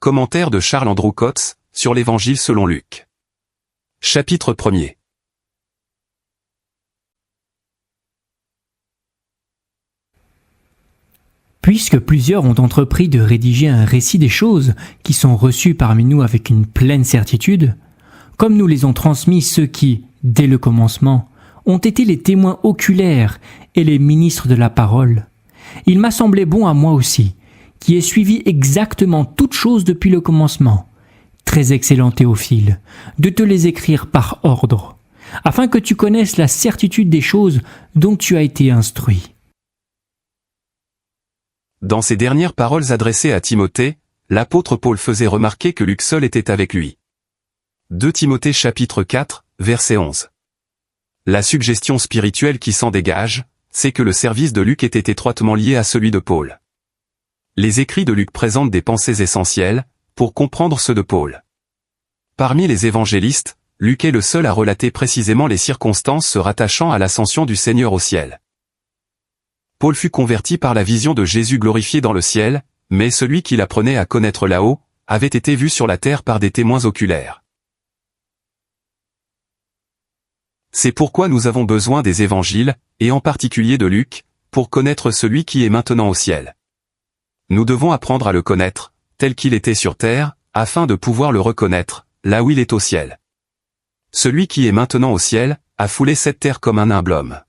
Commentaire de Charles Andrew Coates, sur l'Évangile selon Luc. Chapitre 1er. Puisque plusieurs ont entrepris de rédiger un récit des choses qui sont reçues parmi nous avec une pleine certitude, comme nous les ont transmis ceux qui, dès le commencement, ont été les témoins oculaires et les ministres de la parole, il m'a semblé bon à moi aussi, qui ai suivi exactement toutes choses depuis le commencement, très excellent Théophile, de te les écrire par ordre, afin que tu connaisses la certitude des choses dont tu as été instruit. Dans ses dernières paroles adressées à Timothée, l'apôtre Paul faisait remarquer que Luc seul était avec lui. 2 Timothée chapitre 4, verset 11. La suggestion spirituelle qui s'en dégage, c'est que le service de Luc était étroitement lié à celui de Paul. Les écrits de Luc présentent des pensées essentielles, pour comprendre ceux de Paul. Parmi les évangélistes, Luc est le seul à relater précisément les circonstances se rattachant à l'ascension du Seigneur au ciel. Paul fut converti par la vision de Jésus glorifié dans le ciel, mais celui qui l'apprenait à connaître là-haut, avait été vu sur la terre par des témoins oculaires. C'est pourquoi nous avons besoin des évangiles, et en particulier de Luc, pour connaître celui qui est maintenant au ciel. Nous devons apprendre à le connaître, tel qu'il était sur terre, afin de pouvoir le reconnaître, là où il est au ciel. Celui qui est maintenant au ciel, a foulé cette terre comme un humble homme.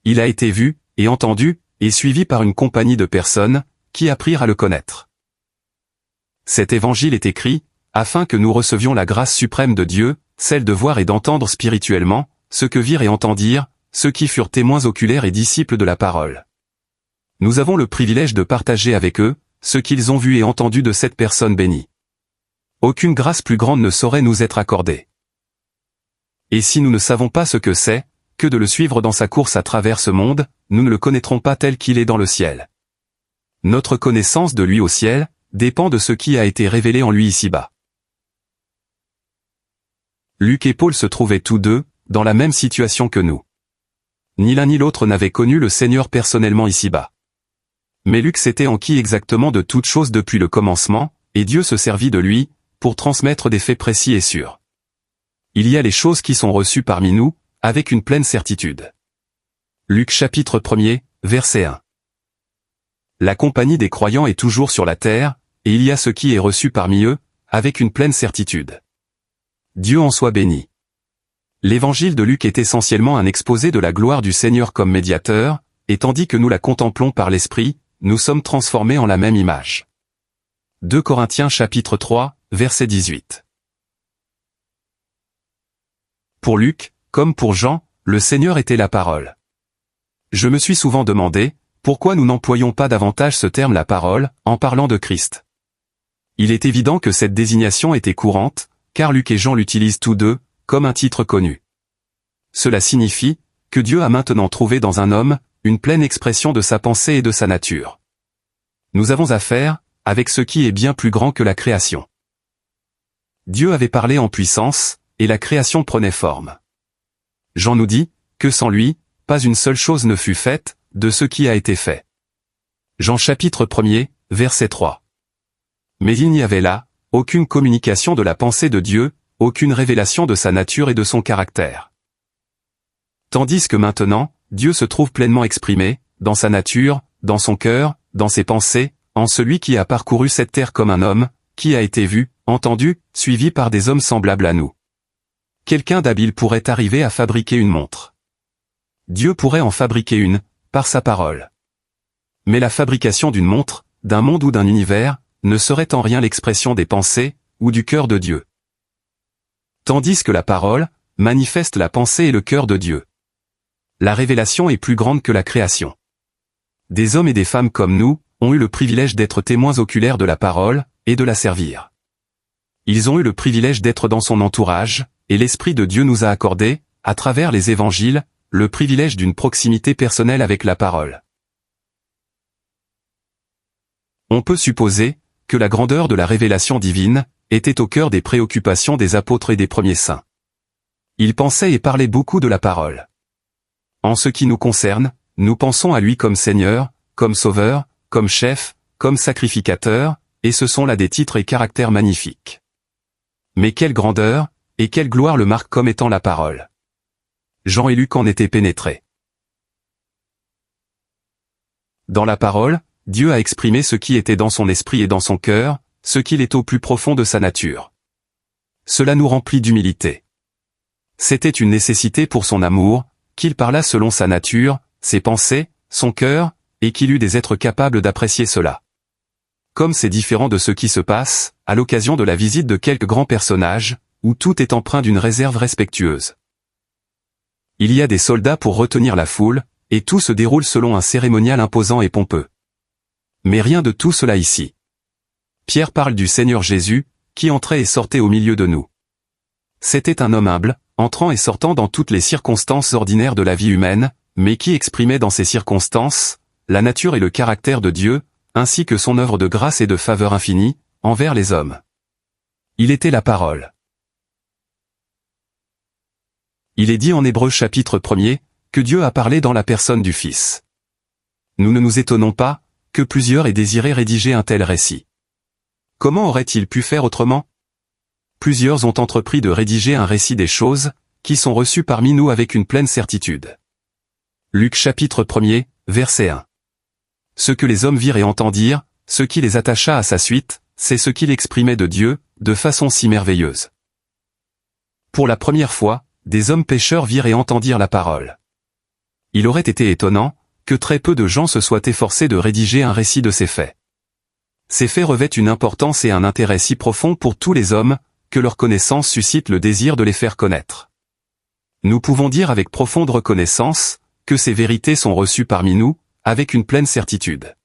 Il a été vu, et entendu, et suivi par une compagnie de personnes, qui apprirent à le connaître. Cet évangile est écrit, afin que nous recevions la grâce suprême de Dieu, celle de voir et d'entendre spirituellement, ce que virent et entendirent, ceux qui furent témoins oculaires et disciples de la parole. Nous avons le privilège de partager avec eux, ce qu'ils ont vu et entendu de cette personne bénie. Aucune grâce plus grande ne saurait nous être accordée. Et si nous ne savons pas ce que c'est, que de le suivre dans sa course à travers ce monde, nous ne le connaîtrons pas tel qu'il est dans le ciel. Notre connaissance de lui au ciel, dépend de ce qui a été révélé en lui ici-bas. Luc et Paul se trouvaient tous deux, dans la même situation que nous. Ni l'un ni l'autre n'avait connu le Seigneur personnellement ici-bas. Mais Luc s'était enquis exactement de toutes choses depuis le commencement, et Dieu se servit de lui, pour transmettre des faits précis et sûrs. Il y a les choses qui sont reçues parmi nous, avec une pleine certitude. Luc chapitre 1er, verset 1. La compagnie des croyants est toujours sur la terre, et il y a ce qui est reçu parmi eux, avec une pleine certitude. Dieu en soit béni. L'évangile de Luc est essentiellement un exposé de la gloire du Seigneur comme médiateur, et tandis que nous la contemplons par l'Esprit, nous sommes transformés en la même image. 2 Corinthiens chapitre 3, verset 18. Pour Luc, comme pour Jean, le Seigneur était la parole. Je me suis souvent demandé, pourquoi nous n'employons pas davantage ce terme la parole, en parlant de Christ. Il est évident que cette désignation était courante, car Luc et Jean l'utilisent tous deux, comme un titre connu. Cela signifie, que Dieu a maintenant trouvé dans un homme, une pleine expression de sa pensée et de sa nature. Nous avons affaire, avec ce qui est bien plus grand que la création. Dieu avait parlé en puissance, et la création prenait forme. Jean nous dit, que sans lui, pas une seule chose ne fut faite, de ce qui a été fait. Jean chapitre 1er, verset 3. Mais il n'y avait là, aucune communication de la pensée de Dieu, aucune révélation de sa nature et de son caractère. Tandis que maintenant, Dieu se trouve pleinement exprimé, dans sa nature, dans son cœur, dans ses pensées, en celui qui a parcouru cette terre comme un homme, qui a été vu, entendu, suivi par des hommes semblables à nous. Quelqu'un d'habile pourrait arriver à fabriquer une montre. Dieu pourrait en fabriquer une, par sa parole. Mais la fabrication d'une montre, d'un monde ou d'un univers, ne serait en rien l'expression des pensées, ou du cœur de Dieu. Tandis que la parole, manifeste la pensée et le cœur de Dieu. La révélation est plus grande que la création. Des hommes et des femmes comme nous, ont eu le privilège d'être témoins oculaires de la parole, et de la servir. Ils ont eu le privilège d'être dans son entourage, et l'Esprit de Dieu nous a accordé, à travers les évangiles, le privilège d'une proximité personnelle avec la parole. On peut supposer, que la grandeur de la révélation divine, était au cœur des préoccupations des apôtres et des premiers saints. Ils pensaient et parlaient beaucoup de la parole. En ce qui nous concerne, nous pensons à lui comme Seigneur, comme Sauveur, comme Chef, comme Sacrificateur, et ce sont là des titres et caractères magnifiques. Mais quelle grandeur, et quelle gloire le marque comme étant la parole. Jean et Luc en étaient pénétrés. Dans la parole, Dieu a exprimé ce qui était dans son esprit et dans son cœur, ce qu'il est au plus profond de sa nature. Cela nous remplit d'humilité. C'était une nécessité pour son amour, qu'il parlât selon sa nature, ses pensées, son cœur, et qu'il eût des êtres capables d'apprécier cela. Comme c'est différent de ce qui se passe, à l'occasion de la visite de quelques grands personnages, où tout est empreint d'une réserve respectueuse. Il y a des soldats pour retenir la foule, et tout se déroule selon un cérémonial imposant et pompeux. Mais rien de tout cela ici. Pierre parle du Seigneur Jésus, qui entrait et sortait au milieu de nous. C'était un homme humble, entrant et sortant dans toutes les circonstances ordinaires de la vie humaine, mais qui exprimait dans ces circonstances, la nature et le caractère de Dieu, ainsi que son œuvre de grâce et de faveur infinie, envers les hommes. Il était la parole. Il est dit en Hébreux chapitre 1er, que Dieu a parlé dans la personne du Fils. Nous ne nous étonnons pas, que plusieurs aient désiré rédiger un tel récit. Comment aurait-il pu faire autrement? Plusieurs ont entrepris de rédiger un récit des choses, qui sont reçues parmi nous avec une pleine certitude. Luc chapitre 1er, verset 1. Ce que les hommes virent et entendirent, ce qui les attacha à sa suite, c'est ce qu'il exprimait de Dieu, de façon si merveilleuse. Pour la première fois, des hommes pécheurs virent et entendirent la parole. Il aurait été étonnant, que très peu de gens se soient efforcés de rédiger un récit de ces faits. Ces faits revêtent une importance et un intérêt si profond pour tous les hommes, que leur connaissance suscite le désir de les faire connaître. Nous pouvons dire avec profonde reconnaissance, que ces vérités sont reçues parmi nous, avec une pleine certitude.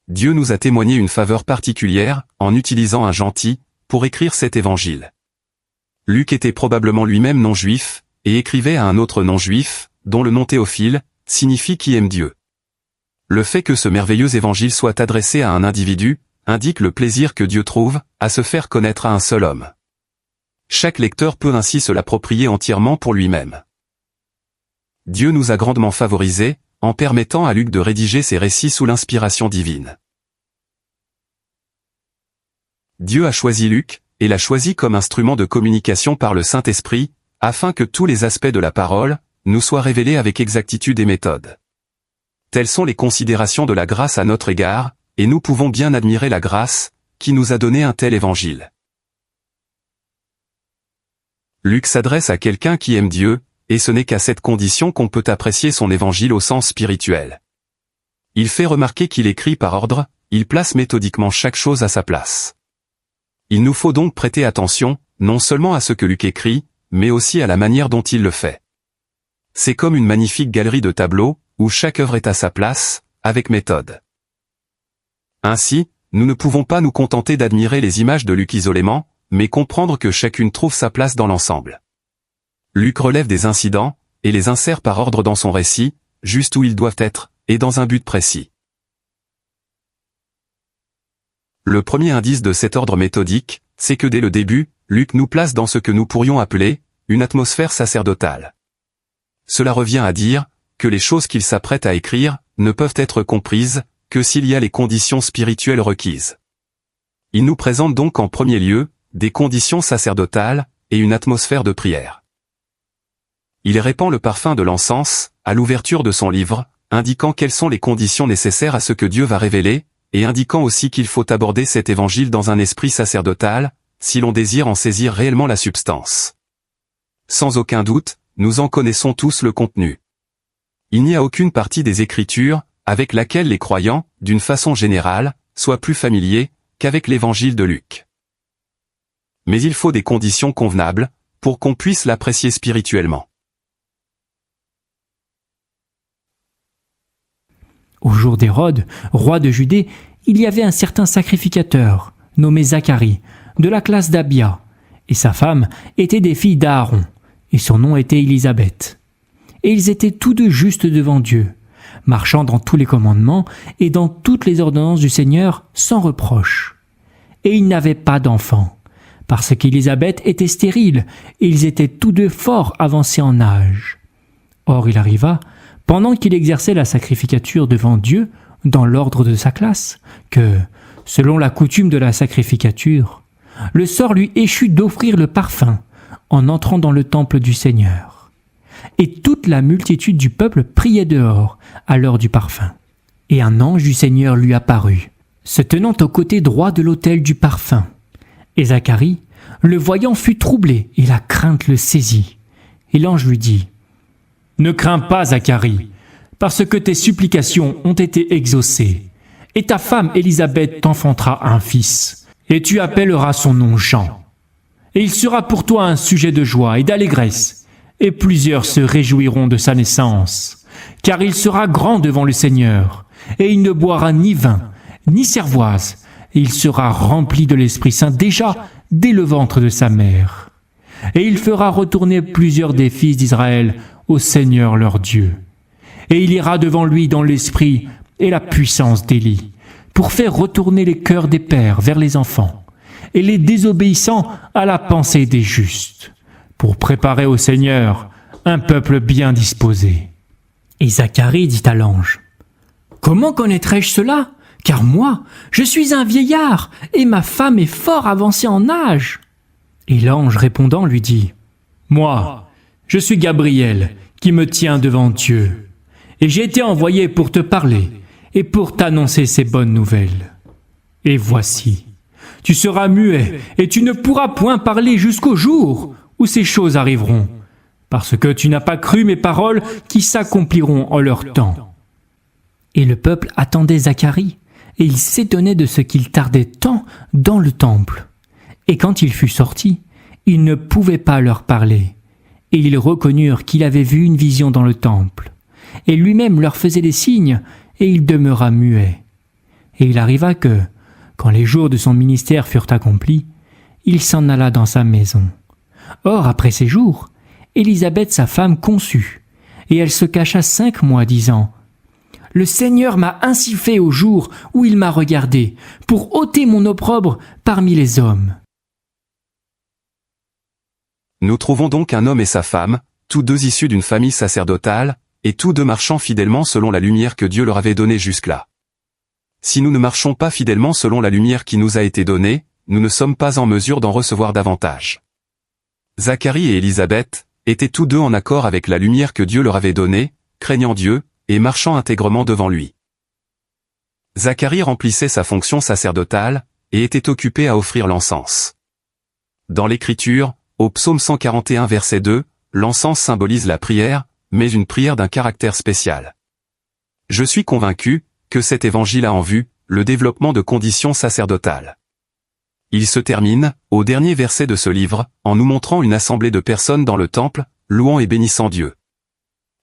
Dieu nous a témoigné une faveur particulière, en utilisant un gentil, pour écrire cet évangile. Luc était probablement lui-même non-juif, et écrivait à un autre non-juif, dont le nom Théophile, signifie qui aime Dieu. Le fait que ce merveilleux évangile soit adressé à un individu, indique le plaisir que Dieu trouve, à se faire connaître à un seul homme. Chaque lecteur peut ainsi se l'approprier entièrement pour lui-même. Dieu nous a grandement favorisés, en permettant à Luc de rédiger ses récits sous l'inspiration divine. Dieu a choisi Luc, et l'a choisi comme instrument de communication par le Saint-Esprit, afin que tous les aspects de la parole, nous soient révélés avec exactitude et méthode. Telles sont les considérations de la grâce à notre égard, et nous pouvons bien admirer la grâce, qui nous a donné un tel évangile. Luc s'adresse à quelqu'un qui aime Dieu, et ce n'est qu'à cette condition qu'on peut apprécier son évangile au sens spirituel. Il fait remarquer qu'il écrit par ordre, il place méthodiquement chaque chose à sa place. Il nous faut donc prêter attention, non seulement à ce que Luc écrit, mais aussi à la manière dont il le fait. C'est comme une magnifique galerie de tableaux, où chaque œuvre est à sa place, avec méthode. Ainsi, nous ne pouvons pas nous contenter d'admirer les images de Luc isolément, mais comprendre que chacune trouve sa place dans l'ensemble. Luc relève des incidents, et les insère par ordre dans son récit, juste où ils doivent être, et dans un but précis. Le premier indice de cet ordre méthodique, c'est que dès le début, Luc nous place dans ce que nous pourrions appeler une atmosphère sacerdotale. Cela revient à dire que les choses qu'il s'apprête à écrire ne peuvent être comprises que s'il y a les conditions spirituelles requises. Il nous présente donc en premier lieu des conditions sacerdotales et une atmosphère de prière. Il répand le parfum de l'encens à l'ouverture de son livre, indiquant quelles sont les conditions nécessaires à ce que Dieu va révéler, et indiquant aussi qu'il faut aborder cet évangile dans un esprit sacerdotal, si l'on désire en saisir réellement la substance. Sans aucun doute, nous en connaissons tous le contenu. Il n'y a aucune partie des Écritures, avec laquelle les croyants, d'une façon générale, soient plus familiers, qu'avec l'évangile de Luc. Mais il faut des conditions convenables, pour qu'on puisse l'apprécier spirituellement. Au jour d'Hérode, roi de Judée, il y avait un certain sacrificateur, nommé Zacharie, de la classe d'Abia, et sa femme était des filles d'Aaron, et son nom était Élisabeth. Et ils étaient tous deux justes devant Dieu, marchant dans tous les commandements et dans toutes les ordonnances du Seigneur sans reproche. Et ils n'avaient pas d'enfants, parce qu'Élisabeth était stérile, et ils étaient tous deux fort avancés en âge. Or il arriva, pendant qu'il exerçait la sacrificature devant Dieu, dans l'ordre de sa classe, que, selon la coutume de la sacrificature, le sort lui échut d'offrir le parfum en entrant dans le temple du Seigneur. Et toute la multitude du peuple priait dehors à l'heure du parfum. Et un ange du Seigneur lui apparut, se tenant au côté droit de l'autel du parfum. Et Zacharie, le voyant, fut troublé, et la crainte le saisit. Et l'ange lui dit : « Ne crains pas, Zacharie, parce que tes supplications ont été exaucées, et ta femme Élisabeth t'enfantera un fils, et tu appelleras son nom Jean. Et il sera pour toi un sujet de joie et d'allégresse, et plusieurs se réjouiront de sa naissance, car il sera grand devant le Seigneur, et il ne boira ni vin, ni cervoise, et il sera rempli de l'Esprit Saint déjà dès le ventre de sa mère. Et il fera retourner plusieurs des fils d'Israël au Seigneur leur Dieu. Et il ira devant lui dans l'esprit et la puissance d'Élie, pour faire retourner les cœurs des pères vers les enfants, et les désobéissants à la pensée des justes, pour préparer au Seigneur un peuple bien disposé. » Et Zacharie dit à l'ange : « Comment connaîtrai-je cela ? Car moi, je suis un vieillard, et ma femme est fort avancée en âge. » Et l'ange répondant lui dit : « Moi, je suis Gabriel, qui me tient devant Dieu, et j'ai été envoyé pour te parler, et pour t'annoncer ces bonnes nouvelles. Et voici, tu seras muet, et tu ne pourras point parler jusqu'au jour où ces choses arriveront, parce que tu n'as pas cru mes paroles qui s'accompliront en leur temps. » Et le peuple attendait Zacharie, et il s'étonnait de ce qu'il tardait tant dans le temple. Et quand il fut sorti, il ne pouvait pas leur parler, et ils reconnurent qu'il avait vu une vision dans le temple. Et lui-même leur faisait des signes, et il demeura muet. Et il arriva que, quand les jours de son ministère furent accomplis, il s'en alla dans sa maison. Or, après ces jours, Élisabeth sa femme conçut, et elle se cacha 5 mois, disant : « Le Seigneur m'a ainsi fait au jour où il m'a regardé, pour ôter mon opprobre parmi les hommes. » Nous trouvons donc un homme et sa femme, tous deux issus d'une famille sacerdotale, et tous deux marchant fidèlement selon la lumière que Dieu leur avait donnée jusque-là. Si nous ne marchons pas fidèlement selon la lumière qui nous a été donnée, nous ne sommes pas en mesure d'en recevoir davantage. Zacharie et Élisabeth étaient tous deux en accord avec la lumière que Dieu leur avait donnée, craignant Dieu, et marchant intègrement devant lui. Zacharie remplissait sa fonction sacerdotale, et était occupé à offrir l'encens. Dans l'Écriture, au psaume 141 verset 2, l'encens symbolise la prière, mais une prière d'un caractère spécial. Je suis convaincu que cet évangile a en vue le développement de conditions sacerdotales. Il se termine, au dernier verset de ce livre, en nous montrant une assemblée de personnes dans le temple, louant et bénissant Dieu.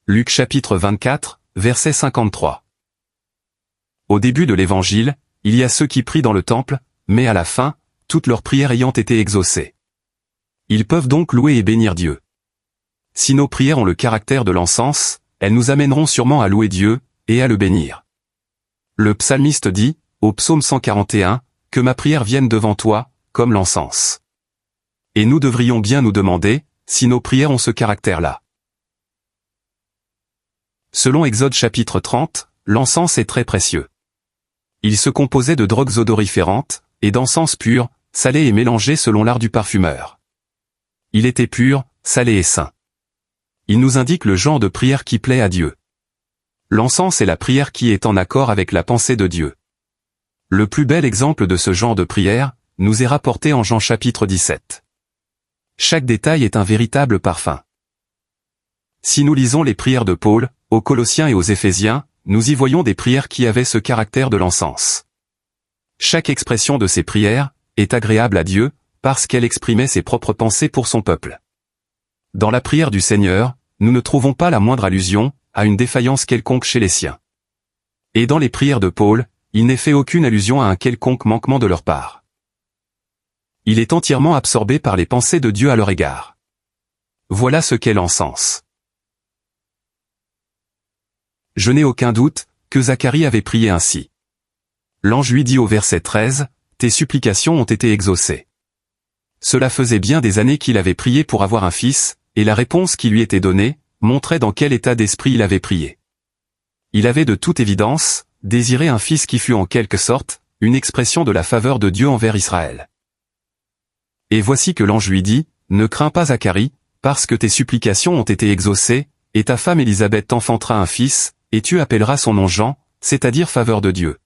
Luc chapitre 24, verset 53. Au début de l'évangile, il y a ceux qui prient dans le temple, mais à la fin, toutes leurs prières ayant été exaucées. Ils peuvent donc louer et bénir Dieu. Si nos prières ont le caractère de l'encens, elles nous amèneront sûrement à louer Dieu, et à le bénir. Le psalmiste dit, au psaume 141, que ma prière vienne devant toi, comme l'encens. Et nous devrions bien nous demander, si nos prières ont ce caractère-là. Selon Exode chapitre 30, l'encens est très précieux. Il se composait de drogues odoriférantes, et d'encens pur, salé et mélangé selon l'art du parfumeur. Il était pur, salé et saint. Il nous indique le genre de prière qui plaît à Dieu. L'encens est la prière qui est en accord avec la pensée de Dieu. Le plus bel exemple de ce genre de prière nous est rapporté en Jean chapitre 17. Chaque détail est un véritable parfum. Si nous lisons les prières de Paul, aux Colossiens et aux Éphésiens, nous y voyons des prières qui avaient ce caractère de l'encens. Chaque expression de ces prières est agréable à Dieu, parce qu'elle exprimait ses propres pensées pour son peuple. Dans la prière du Seigneur, nous ne trouvons pas la moindre allusion à une défaillance quelconque chez les siens. Et dans les prières de Paul, il n'est fait aucune allusion à un quelconque manquement de leur part. Il est entièrement absorbé par les pensées de Dieu à leur égard. Voilà ce qu'est l'encens. Je n'ai aucun doute que Zacharie avait prié ainsi. L'ange lui dit au verset 13, « Tes supplications ont été exaucées. » Cela faisait bien des années qu'il avait prié pour avoir un fils, et la réponse qui lui était donnée montrait dans quel état d'esprit il avait prié. Il avait de toute évidence désirait un fils qui fût en quelque sorte une expression de la faveur de Dieu envers Israël. Et voici que l'ange lui dit, « Ne crains pas Zacharie, parce que tes supplications ont été exaucées, et ta femme Élisabeth t'enfantera un fils, et tu appelleras son nom Jean, c'est-à-dire faveur de Dieu.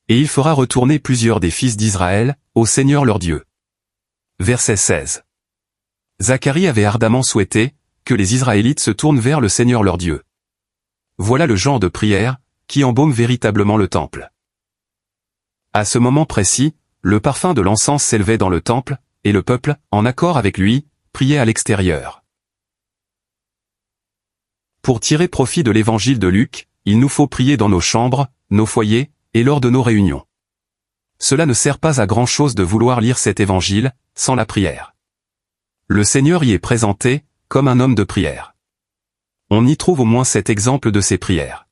Et il fera retourner plusieurs des fils d'Israël, au Seigneur leur Dieu. » Verset 16. Zacharie avait ardemment souhaité que les Israélites se tournent vers le Seigneur leur Dieu. Voilà le genre de prière qui embaume véritablement le temple. À ce moment précis, le parfum de l'encens s'élevait dans le temple, et le peuple, en accord avec lui, priait à l'extérieur. Pour tirer profit de l'évangile de Luc, il nous faut prier dans nos chambres, nos foyers, et lors de nos réunions. Cela ne sert pas à grand-chose de vouloir lire cet évangile, sans la prière. Le Seigneur y est présenté, comme un homme de prière. On y trouve au moins cet exemple de ses prières.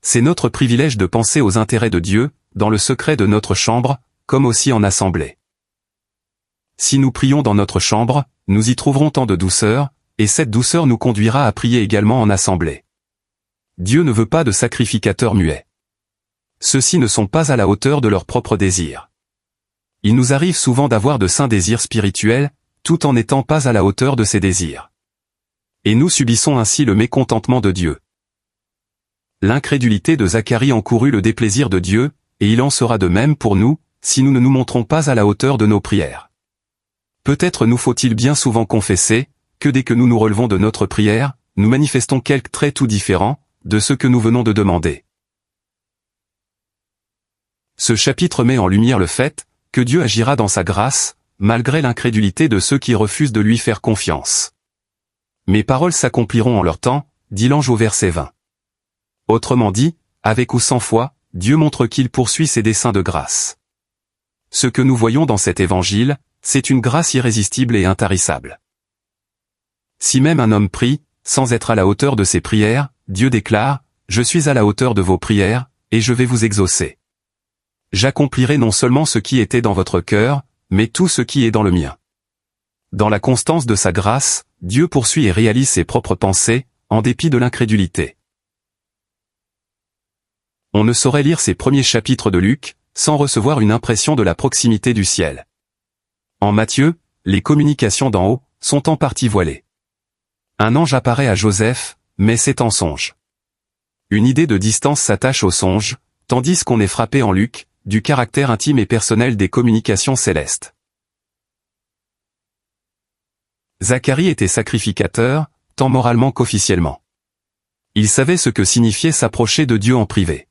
C'est notre privilège de penser aux intérêts de Dieu, dans le secret de notre chambre, comme aussi en assemblée. Si nous prions dans notre chambre, nous y trouverons tant de douceur, et cette douceur nous conduira à prier également en assemblée. Dieu ne veut pas de sacrificateurs muets. Ceux-ci ne sont pas à la hauteur de leurs propres désirs. Il nous arrive souvent d'avoir de saints désirs spirituels, tout en n'étant pas à la hauteur de ces désirs. Et nous subissons ainsi le mécontentement de Dieu. L'incrédulité de Zacharie encourut le déplaisir de Dieu, et il en sera de même pour nous, si nous ne nous montrons pas à la hauteur de nos prières. Peut-être nous faut-il bien souvent confesser, que dès que nous nous relevons de notre prière, nous manifestons quelques traits tout différents, de ce que nous venons de demander. Ce chapitre met en lumière le fait, que Dieu agira dans sa grâce, malgré l'incrédulité de ceux qui refusent de lui faire confiance. Mes paroles s'accompliront en leur temps, dit l'ange au verset 20. Autrement dit, avec ou sans foi, Dieu montre qu'il poursuit ses desseins de grâce. Ce que nous voyons dans cet évangile, c'est une grâce irrésistible et intarissable. Si même un homme prie, sans être à la hauteur de ses prières, Dieu déclare, « Je suis à la hauteur de vos prières, et je vais vous exaucer. J'accomplirai non seulement ce qui était dans votre cœur, mais tout ce qui est dans le mien. » Dans la constance de sa grâce, Dieu poursuit et réalise ses propres pensées, en dépit de l'incrédulité. On ne saurait lire ces premiers chapitres de Luc, sans recevoir une impression de la proximité du ciel. En Matthieu, les communications d'en haut sont en partie voilées. Un ange apparaît à Joseph, mais c'est en songe. Une idée de distance s'attache au songe, tandis qu'on est frappé en Luc, du caractère intime et personnel des communications célestes. Zacharie était sacrificateur, tant moralement qu'officiellement. Il savait ce que signifiait s'approcher de Dieu en privé.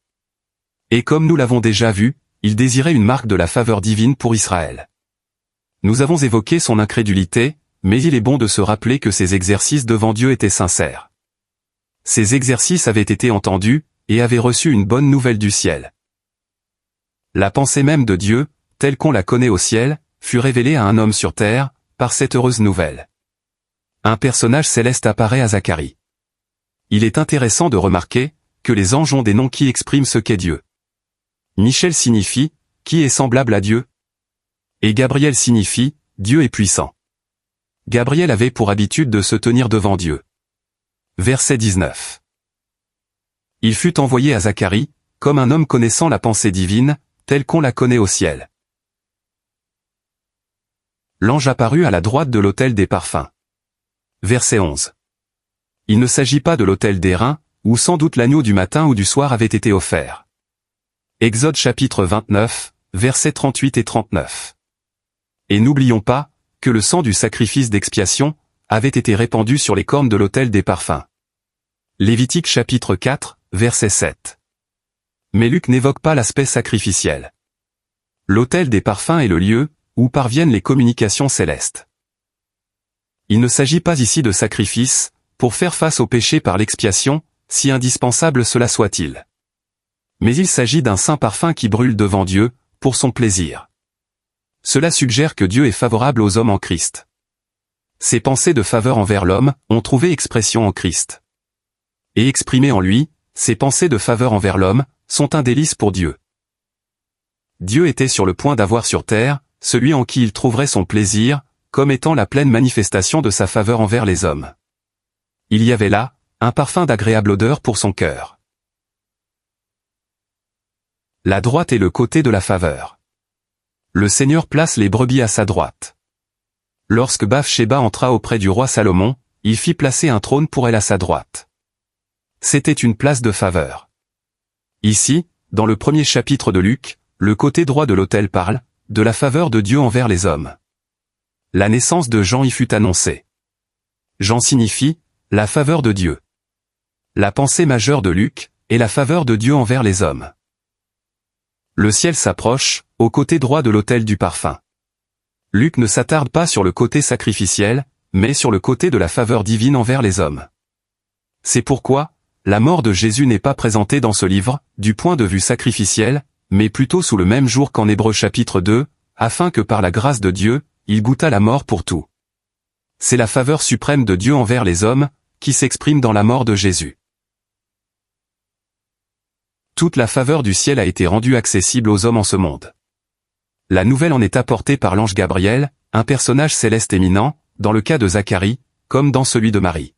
Et comme nous l'avons déjà vu, il désirait une marque de la faveur divine pour Israël. Nous avons évoqué son incrédulité, mais il est bon de se rappeler que ses exercices devant Dieu étaient sincères. Ces exercices avaient été entendus, et avaient reçu une bonne nouvelle du ciel. La pensée même de Dieu, telle qu'on la connaît au ciel, fut révélée à un homme sur terre, par cette heureuse nouvelle. Un personnage céleste apparaît à Zacharie. Il est intéressant de remarquer que les anges ont des noms qui expriment ce qu'est Dieu. Michel signifie « qui est semblable à Dieu » et Gabriel signifie « Dieu est puissant ». Gabriel avait pour habitude de se tenir devant Dieu. Verset 19. Il fut envoyé à Zacharie, comme un homme connaissant la pensée divine, telle qu'on la connaît au ciel. L'ange apparut à la droite de l'autel des parfums. Verset 11. Il ne s'agit pas de l'autel d'airain, où sans doute l'agneau du matin ou du soir avait été offert. Exode chapitre 29, versets 38 et 39. Et n'oublions pas, que le sang du sacrifice d'expiation, avait été répandu sur les cornes de l'autel des parfums. Lévitique chapitre 4, verset 7. Mais Luc n'évoque pas l'aspect sacrificiel. L'autel des parfums est le lieu, où parviennent les communications célestes. Il ne s'agit pas ici de sacrifice, pour faire face au péché par l'expiation, si indispensable cela soit-il. Mais il s'agit d'un saint parfum qui brûle devant Dieu, pour son plaisir. Cela suggère que Dieu est favorable aux hommes en Christ. Ses pensées de faveur envers l'homme ont trouvé expression en Christ. Et exprimées en lui, ses pensées de faveur envers l'homme sont un délice pour Dieu. Dieu était sur le point d'avoir sur terre celui en qui il trouverait son plaisir, comme étant la pleine manifestation de sa faveur envers les hommes. Il y avait là un parfum d'agréable odeur pour son cœur. La droite est le côté de la faveur. Le Seigneur place les brebis à sa droite. Lorsque Bath-Shéba entra auprès du roi Salomon, il fit placer un trône pour elle à sa droite. C'était une place de faveur. Ici, dans le premier chapitre de Luc, le côté droit de l'autel parle de la faveur de Dieu envers les hommes. La naissance de Jean y fut annoncée. Jean signifie la faveur de Dieu. La pensée majeure de Luc est la faveur de Dieu envers les hommes. Le ciel s'approche, au côté droit de l'autel du parfum. Luc ne s'attarde pas sur le côté sacrificiel, mais sur le côté de la faveur divine envers les hommes. C'est pourquoi, la mort de Jésus n'est pas présentée dans ce livre, du point de vue sacrificiel, mais plutôt sous le même jour qu'en Hébreux chapitre 2, afin que par la grâce de Dieu, il goûtât la mort pour tout. C'est la faveur suprême de Dieu envers les hommes, qui s'exprime dans la mort de Jésus. Toute la faveur du ciel a été rendue accessible aux hommes en ce monde. La nouvelle en est apportée par l'ange Gabriel, un personnage céleste éminent, dans le cas de Zacharie, comme dans celui de Marie.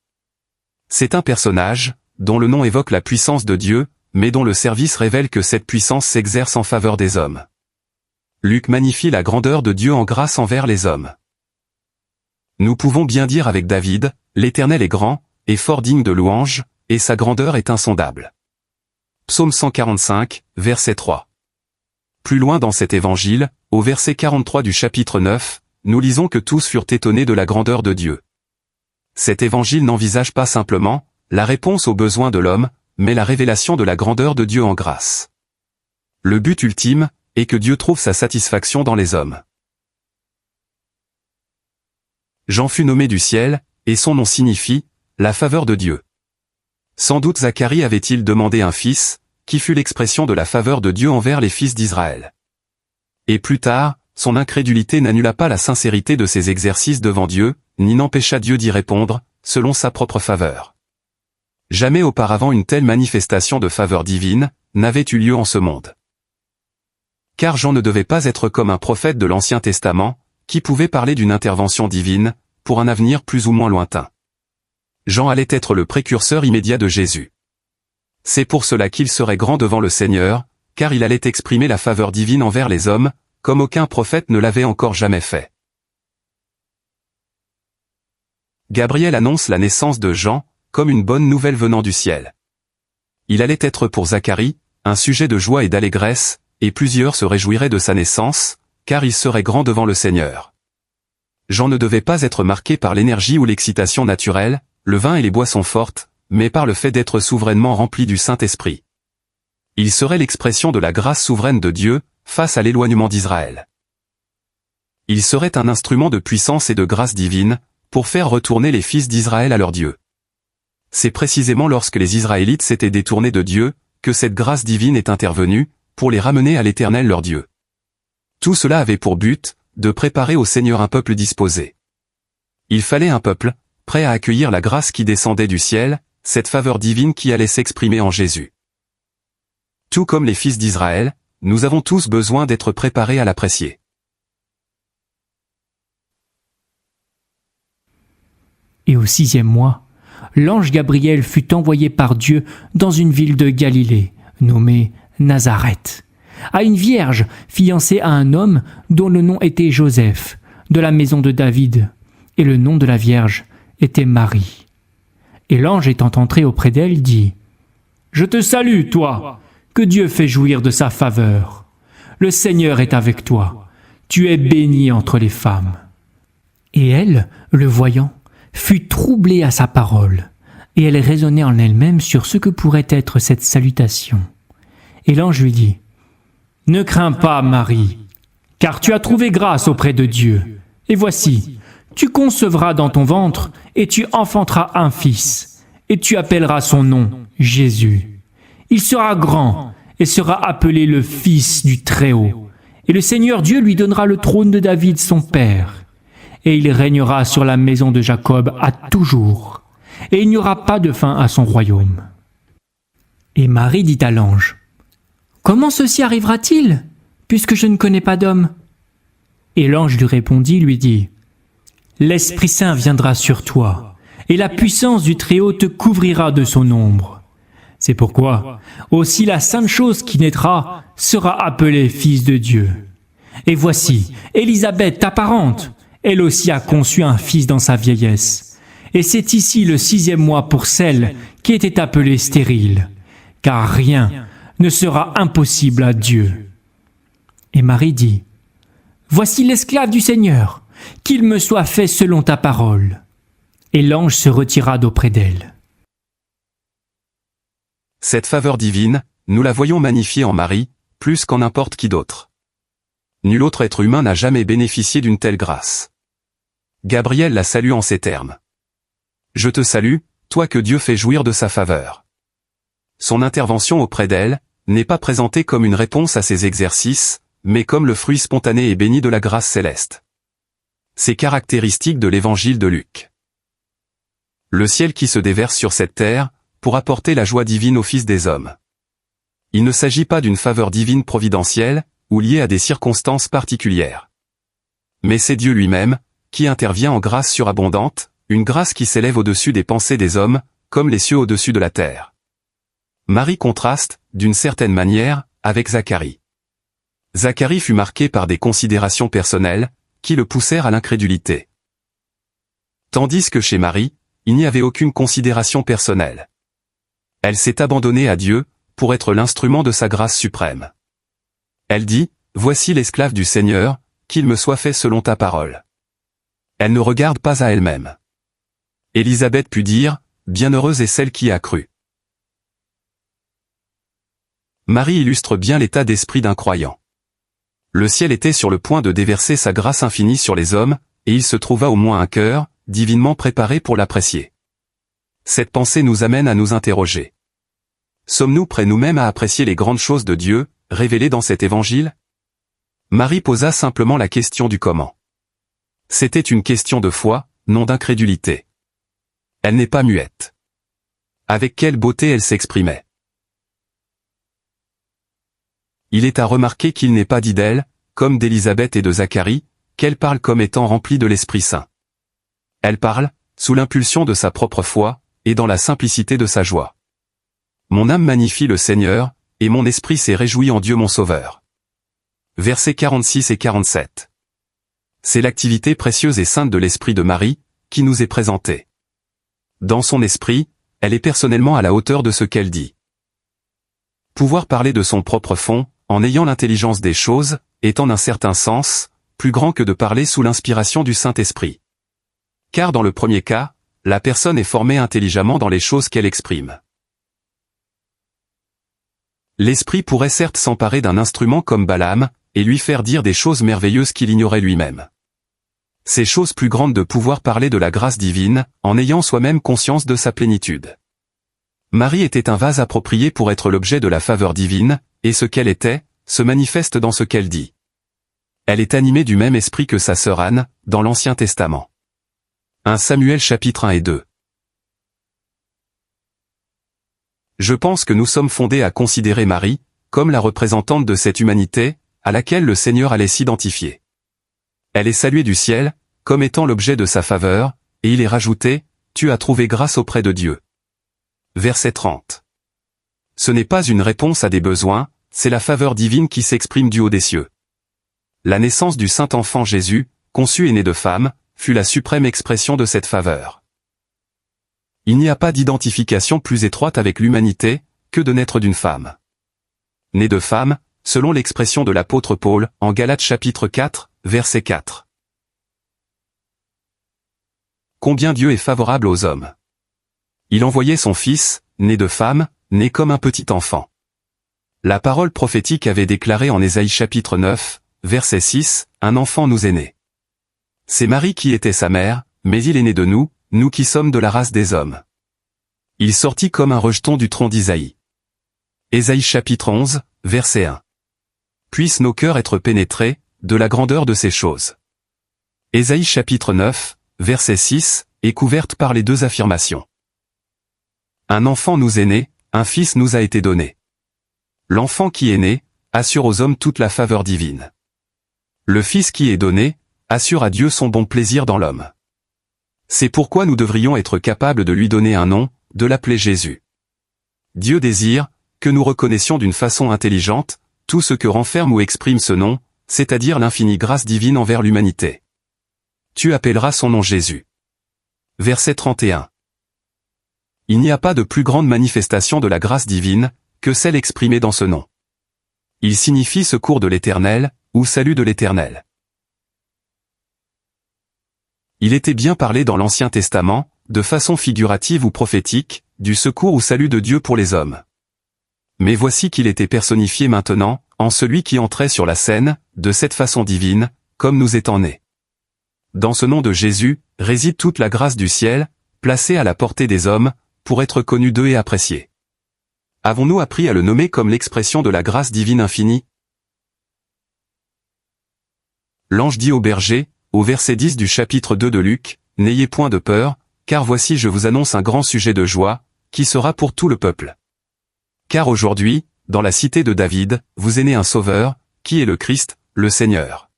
C'est un personnage, dont le nom évoque la puissance de Dieu, mais dont le service révèle que cette puissance s'exerce en faveur des hommes. Luc magnifie la grandeur de Dieu en grâce envers les hommes. Nous pouvons bien dire avec David, l'Éternel est grand, et fort digne de louange, et sa grandeur est insondable. Psaume 145, verset 3. Plus loin dans cet évangile, au verset 43 du chapitre 9, nous lisons que tous furent étonnés de la grandeur de Dieu. Cet évangile n'envisage pas simplement la réponse aux besoins de l'homme, mais la révélation de la grandeur de Dieu en grâce. Le but ultime est que Dieu trouve sa satisfaction dans les hommes. Jean fut nommé du ciel, et son nom signifie la faveur de Dieu. Sans doute Zacharie avait-il demandé un fils, qui fut l'expression de la faveur de Dieu envers les fils d'Israël. Et plus tard, son incrédulité n'annula pas la sincérité de ses exercices devant Dieu, ni n'empêcha Dieu d'y répondre, selon sa propre faveur. Jamais auparavant une telle manifestation de faveur divine n'avait eu lieu en ce monde. Car Jean ne devait pas être comme un prophète de l'Ancien Testament, qui pouvait parler d'une intervention divine, pour un avenir plus ou moins lointain. Jean allait être le précurseur immédiat de Jésus. C'est pour cela qu'il serait grand devant le Seigneur, car il allait exprimer la faveur divine envers les hommes, comme aucun prophète ne l'avait encore jamais fait. Gabriel annonce la naissance de Jean, comme une bonne nouvelle venant du ciel. Il allait être pour Zacharie, un sujet de joie et d'allégresse, et plusieurs se réjouiraient de sa naissance, car il serait grand devant le Seigneur. Jean ne devait pas être marqué par l'énergie ou l'excitation naturelle, le vin et les boissons fortes, mais par le fait d'être souverainement rempli du Saint-Esprit. Il serait l'expression de la grâce souveraine de Dieu, face à l'éloignement d'Israël. Il serait un instrument de puissance et de grâce divine, pour faire retourner les fils d'Israël à leur Dieu. C'est précisément lorsque les Israélites s'étaient détournés de Dieu, que cette grâce divine est intervenue, pour les ramener à l'Éternel leur Dieu. Tout cela avait pour but, de préparer au Seigneur un peuple disposé. Il fallait un peuple, prêt à accueillir la grâce qui descendait du ciel, cette faveur divine qui allait s'exprimer en Jésus. Tout comme les fils d'Israël, nous avons tous besoin d'être préparés à l'apprécier. Et au 6e mois, l'ange Gabriel fut envoyé par Dieu dans une ville de Galilée, nommée Nazareth, à une vierge fiancée à un homme dont le nom était Joseph, de la maison de David, et le nom de la vierge était Marie. Et l'ange étant entré auprès d'elle dit : « Je te salue, toi, que Dieu fait jouir de sa faveur. Le Seigneur est avec toi, tu es bénie entre les femmes. » Et elle, le voyant, fut troublée à sa parole, et elle raisonnait en elle-même sur ce que pourrait être cette salutation. Et l'ange lui dit : « Ne crains pas, Marie, car tu as trouvé grâce auprès de Dieu. Et voici, tu concevras dans ton ventre, et tu enfanteras un fils, et tu appelleras son nom Jésus. Il sera grand, et sera appelé le Fils du Très-Haut. Et le Seigneur Dieu lui donnera le trône de David son père. Et il régnera sur la maison de Jacob à toujours, et il n'y aura pas de fin à son royaume. » Et Marie dit à l'ange : « Comment ceci arrivera-t-il, puisque je ne connais pas d'homme ? » Et l'ange lui répondit, lui dit : « L'Esprit Saint viendra sur toi, et la puissance du Très-Haut te couvrira de son ombre. C'est pourquoi aussi la sainte chose qui naîtra sera appelée fils de Dieu. Et voici, Élisabeth, ta parente, elle aussi a conçu un fils dans sa vieillesse. Et c'est ici le 6e mois pour celle qui était appelée stérile, car rien ne sera impossible à Dieu. Et Marie dit, voici l'esclave du Seigneur, qu'il me soit fait selon ta parole. Et l'ange se retira d'auprès d'elle. Cette faveur divine, nous la voyons magnifiée en Marie, plus qu'en n'importe qui d'autre. Nul autre être humain n'a jamais bénéficié d'une telle grâce. Gabriel la salue en ces termes. Je te salue, toi que Dieu fait jouir de sa faveur. Son intervention auprès d'elle n'est pas présentée comme une réponse à ses exercices, mais comme le fruit spontané et béni de la grâce céleste. C'est caractéristique de l'évangile de Luc. Le ciel qui se déverse sur cette terre, pour apporter la joie divine au Fils des hommes. Il ne s'agit pas d'une faveur divine providentielle, ou liée à des circonstances particulières. Mais c'est Dieu lui-même, qui intervient en grâce surabondante, une grâce qui s'élève au-dessus des pensées des hommes, comme les cieux au-dessus de la terre. Marie contraste, d'une certaine manière, avec Zacharie. Zacharie fut marqué par des considérations personnelles, qui le poussèrent à l'incrédulité. Tandis que chez Marie, il n'y avait aucune considération personnelle. Elle s'est abandonnée à Dieu, pour être l'instrument de sa grâce suprême. Elle dit, « Voici l'esclave du Seigneur, qu'il me soit fait selon ta parole. » Elle ne regarde pas à elle-même. Élisabeth put dire, « Bienheureuse est celle qui a cru. » Marie illustre bien l'état d'esprit d'un croyant. Le ciel était sur le point de déverser sa grâce infinie sur les hommes, et il se trouva au moins un cœur, divinement préparé pour l'apprécier. Cette pensée nous amène à nous interroger. Sommes-nous prêts nous-mêmes à apprécier les grandes choses de Dieu, révélées dans cet évangile? Marie posa simplement la question du comment. C'était une question de foi, non d'incrédulité. Elle n'est pas muette. Avec quelle beauté elle s'exprimait. Il est à remarquer qu'il n'est pas dit d'elle, comme d'Élisabeth et de Zacharie, qu'elle parle comme étant remplie de l'Esprit Saint. Elle parle, sous l'impulsion de sa propre foi, et dans la simplicité de sa joie. Mon âme magnifie le Seigneur, et mon esprit s'est réjoui en Dieu mon Sauveur. Versets 46 et 47. C'est l'activité précieuse et sainte de l'esprit de Marie, qui nous est présentée. Dans son esprit, elle est personnellement à la hauteur de ce qu'elle dit. Pouvoir parler de son propre fond, en ayant l'intelligence des choses, est en un certain sens, plus grand que de parler sous l'inspiration du Saint-Esprit. Car dans le premier cas, la personne est formée intelligemment dans les choses qu'elle exprime. L'esprit pourrait certes s'emparer d'un instrument comme Balaam, et lui faire dire des choses merveilleuses qu'il ignorait lui-même. Ces choses plus grandes de pouvoir parler de la grâce divine, en ayant soi-même conscience de sa plénitude. Marie était un vase approprié pour être l'objet de la faveur divine, et ce qu'elle était, se manifeste dans ce qu'elle dit. Elle est animée du même esprit que sa sœur Anne, dans l'Ancien Testament. 1 Samuel chapitre 1 et 2. Je pense que nous sommes fondés à considérer Marie, comme la représentante de cette humanité, à laquelle le Seigneur allait s'identifier. Elle est saluée du ciel, comme étant l'objet de sa faveur, et il est rajouté, « Tu as trouvé grâce auprès de Dieu. » Verset 30. Ce n'est pas une réponse à des besoins, c'est la faveur divine qui s'exprime du haut des cieux. La naissance du Saint-Enfant Jésus, conçu et né de femme, fut la suprême expression de cette faveur. Il n'y a pas d'identification plus étroite avec l'humanité, que de naître d'une femme. Né de femme, selon l'expression de l'apôtre Paul, en Galates chapitre 4, verset 4. Combien Dieu est favorable aux hommes. Il envoyait son Fils, né de femme, né comme un petit enfant. La parole prophétique avait déclaré en Ésaïe chapitre 9, verset 6, « Un enfant nous est né. » C'est Marie qui était sa mère, mais il est né de nous, nous qui sommes de la race des hommes. Il sortit comme un rejeton du tronc d'Isaïe. Ésaïe chapitre 11, verset 1. Puissent nos cœurs être pénétrés, de la grandeur de ces choses. Ésaïe chapitre 9, verset 6, est couverte par les deux affirmations. Un enfant nous est né, un fils nous a été donné. L'enfant qui est né, assure aux hommes toute la faveur divine. Le fils qui est donné, assure à Dieu son bon plaisir dans l'homme. C'est pourquoi nous devrions être capables de lui donner un nom, de l'appeler Jésus. Dieu désire que nous reconnaissions d'une façon intelligente tout ce que renferme ou exprime ce nom, c'est-à-dire l'infinie grâce divine envers l'humanité. Tu appelleras son nom Jésus. Verset 31. Il n'y a pas de plus grande manifestation de la grâce divine que celle exprimée dans ce nom. Il signifie secours de l'Éternel, ou salut de l'Éternel. Il était bien parlé dans l'Ancien Testament, de façon figurative ou prophétique, du secours ou salut de Dieu pour les hommes. Mais voici qu'il était personnifié maintenant, en celui qui entrait sur la scène, de cette façon divine, comme nous étant nés. Dans ce nom de Jésus, réside toute la grâce du ciel, placée à la portée des hommes, pour être connue d'eux et appréciée. Avons-nous appris à le nommer comme l'expression de la grâce divine infinie? L'ange dit au berger, au verset 10 du chapitre 2 de Luc, « N'ayez point de peur, car voici je vous annonce un grand sujet de joie, qui sera pour tout le peuple. Car aujourd'hui, dans la cité de David, vous est né un sauveur, qui est le Christ, le Seigneur. »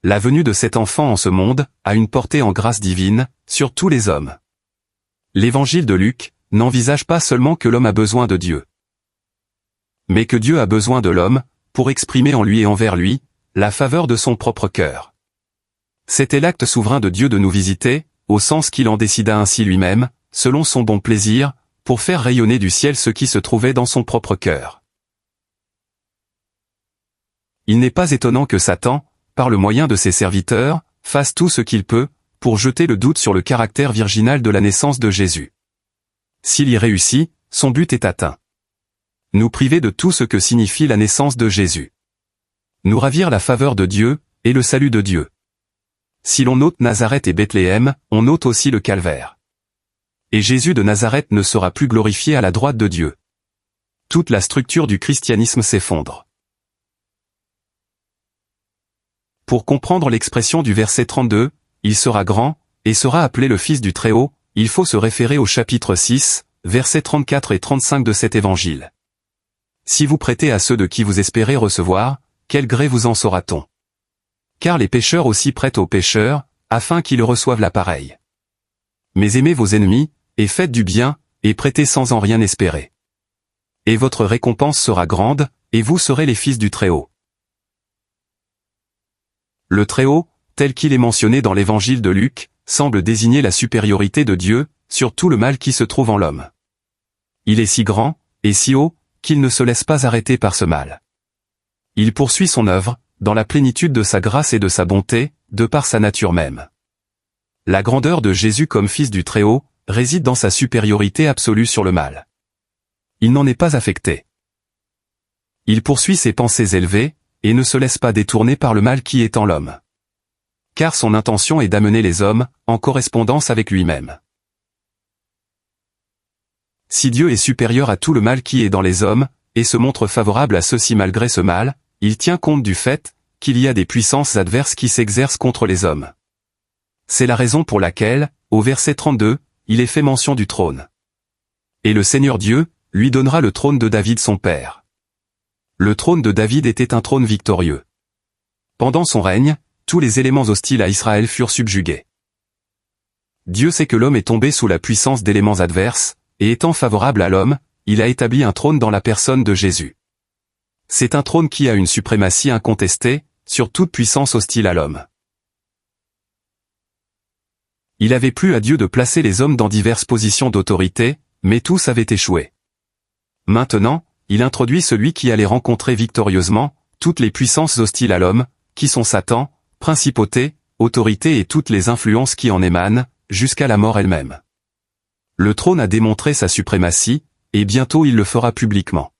La venue de cet enfant en ce monde a une portée en grâce divine, sur tous les hommes. L'évangile de Luc n'envisage pas seulement que l'homme a besoin de Dieu, mais que Dieu a besoin de l'homme, pour exprimer en lui et envers lui, la faveur de son propre cœur. C'était l'acte souverain de Dieu de nous visiter, au sens qu'il en décida ainsi lui-même, selon son bon plaisir, pour faire rayonner du ciel ce qui se trouvait dans son propre cœur. Il n'est pas étonnant que Satan, par le moyen de ses serviteurs, fasse tout ce qu'il peut, pour jeter le doute sur le caractère virginal de la naissance de Jésus. S'il y réussit, son but est atteint. Nous priver de tout ce que signifie la naissance de Jésus. Nous ravir la faveur de Dieu, et le salut de Dieu. Si l'on ôte Nazareth et Bethléem, on ôte aussi le calvaire. Et Jésus de Nazareth ne sera plus glorifié à la droite de Dieu. Toute la structure du christianisme s'effondre. Pour comprendre l'expression du verset 32, « Il sera grand, et sera appelé le Fils du Très-Haut », il faut se référer au chapitre 6, versets 34 et 35 de cet évangile. Si vous prêtez à ceux de qui vous espérez recevoir, quel gré vous en saura-t-on? Car les pécheurs aussi prêtent aux pécheurs, afin qu'ils reçoivent la pareille. Mais aimez vos ennemis, et faites du bien, et prêtez sans en rien espérer. Et votre récompense sera grande, et vous serez les fils du Très-Haut. Le Très-Haut, tel qu'il est mentionné dans l'évangile de Luc, semble désigner la supériorité de Dieu, sur tout le mal qui se trouve en l'homme. Il est si grand, et si haut, qu'il ne se laisse pas arrêter par ce mal. Il poursuit son œuvre, dans la plénitude de sa grâce et de sa bonté, de par sa nature même. La grandeur de Jésus comme Fils du Très-Haut, réside dans sa supériorité absolue sur le mal. Il n'en est pas affecté. Il poursuit ses pensées élevées, et ne se laisse pas détourner par le mal qui est en l'homme. Car son intention est d'amener les hommes, en correspondance avec lui-même. Si Dieu est supérieur à tout le mal qui est dans les hommes, et se montre favorable à ceux-ci malgré ce mal, il tient compte du fait qu'il y a des puissances adverses qui s'exercent contre les hommes. C'est la raison pour laquelle, au verset 32, il est fait mention du trône. Et le Seigneur Dieu lui donnera le trône de David son père. Le trône de David était un trône victorieux. Pendant son règne, tous les éléments hostiles à Israël furent subjugués. Dieu sait que l'homme est tombé sous la puissance d'éléments adverses, et étant favorable à l'homme, il a établi un trône dans la personne de Jésus. C'est un trône qui a une suprématie incontestée, sur toute puissance hostile à l'homme. Il avait plu à Dieu de placer les hommes dans diverses positions d'autorité, mais tous avaient échoué. Maintenant, il introduit celui qui allait rencontrer victorieusement toutes les puissances hostiles à l'homme, qui sont Satan, principauté, autorité et toutes les influences qui en émanent, jusqu'à la mort elle-même. Le trône a démontré sa suprématie, et bientôt il le fera publiquement.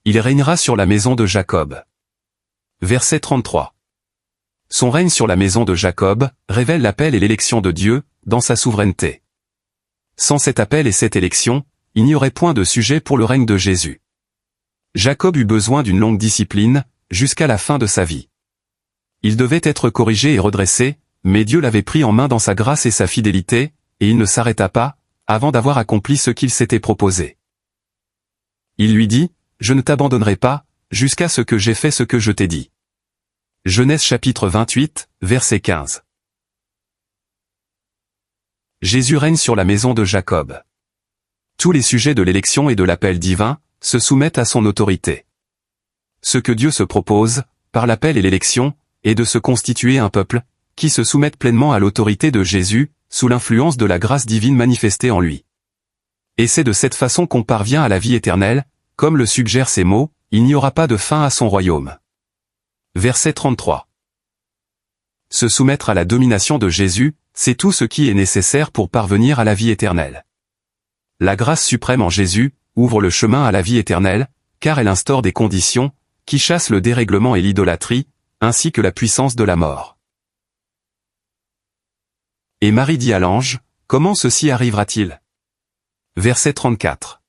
Il régnera sur la maison de Jacob. Verset 33. Son règne sur la maison de Jacob révèle l'appel et l'élection de Dieu, dans sa souveraineté. Sans cet appel et cette élection, il n'y aurait point de sujet pour le règne de Jésus. Jacob eut besoin d'une longue discipline, jusqu'à la fin de sa vie. Il devait être corrigé et redressé, mais Dieu l'avait pris en main dans sa grâce et sa fidélité, et il ne s'arrêta pas, avant d'avoir accompli ce qu'il s'était proposé. Il lui dit, « Je ne t'abandonnerai pas, jusqu'à ce que j'aie fait ce que je t'ai dit. » Genèse chapitre 28, verset 15. Jésus règne sur la maison de Jacob. Tous les sujets de l'élection et de l'appel divin se soumettent à son autorité. Ce que Dieu se propose, par l'appel et l'élection, est de se constituer un peuple, qui se soumette pleinement à l'autorité de Jésus, sous l'influence de la grâce divine manifestée en lui. Et c'est de cette façon qu'on parvient à la vie éternelle, comme le suggèrent ces mots, il n'y aura pas de fin à son royaume. Verset 33. Se soumettre à la domination de Jésus, c'est tout ce qui est nécessaire pour parvenir à la vie éternelle. La grâce suprême en Jésus ouvre le chemin à la vie éternelle, car elle instaure des conditions qui chassent le dérèglement et l'idolâtrie, ainsi que la puissance de la mort. Et Marie dit à l'ange, comment ceci arrivera-t-il? Verset 34.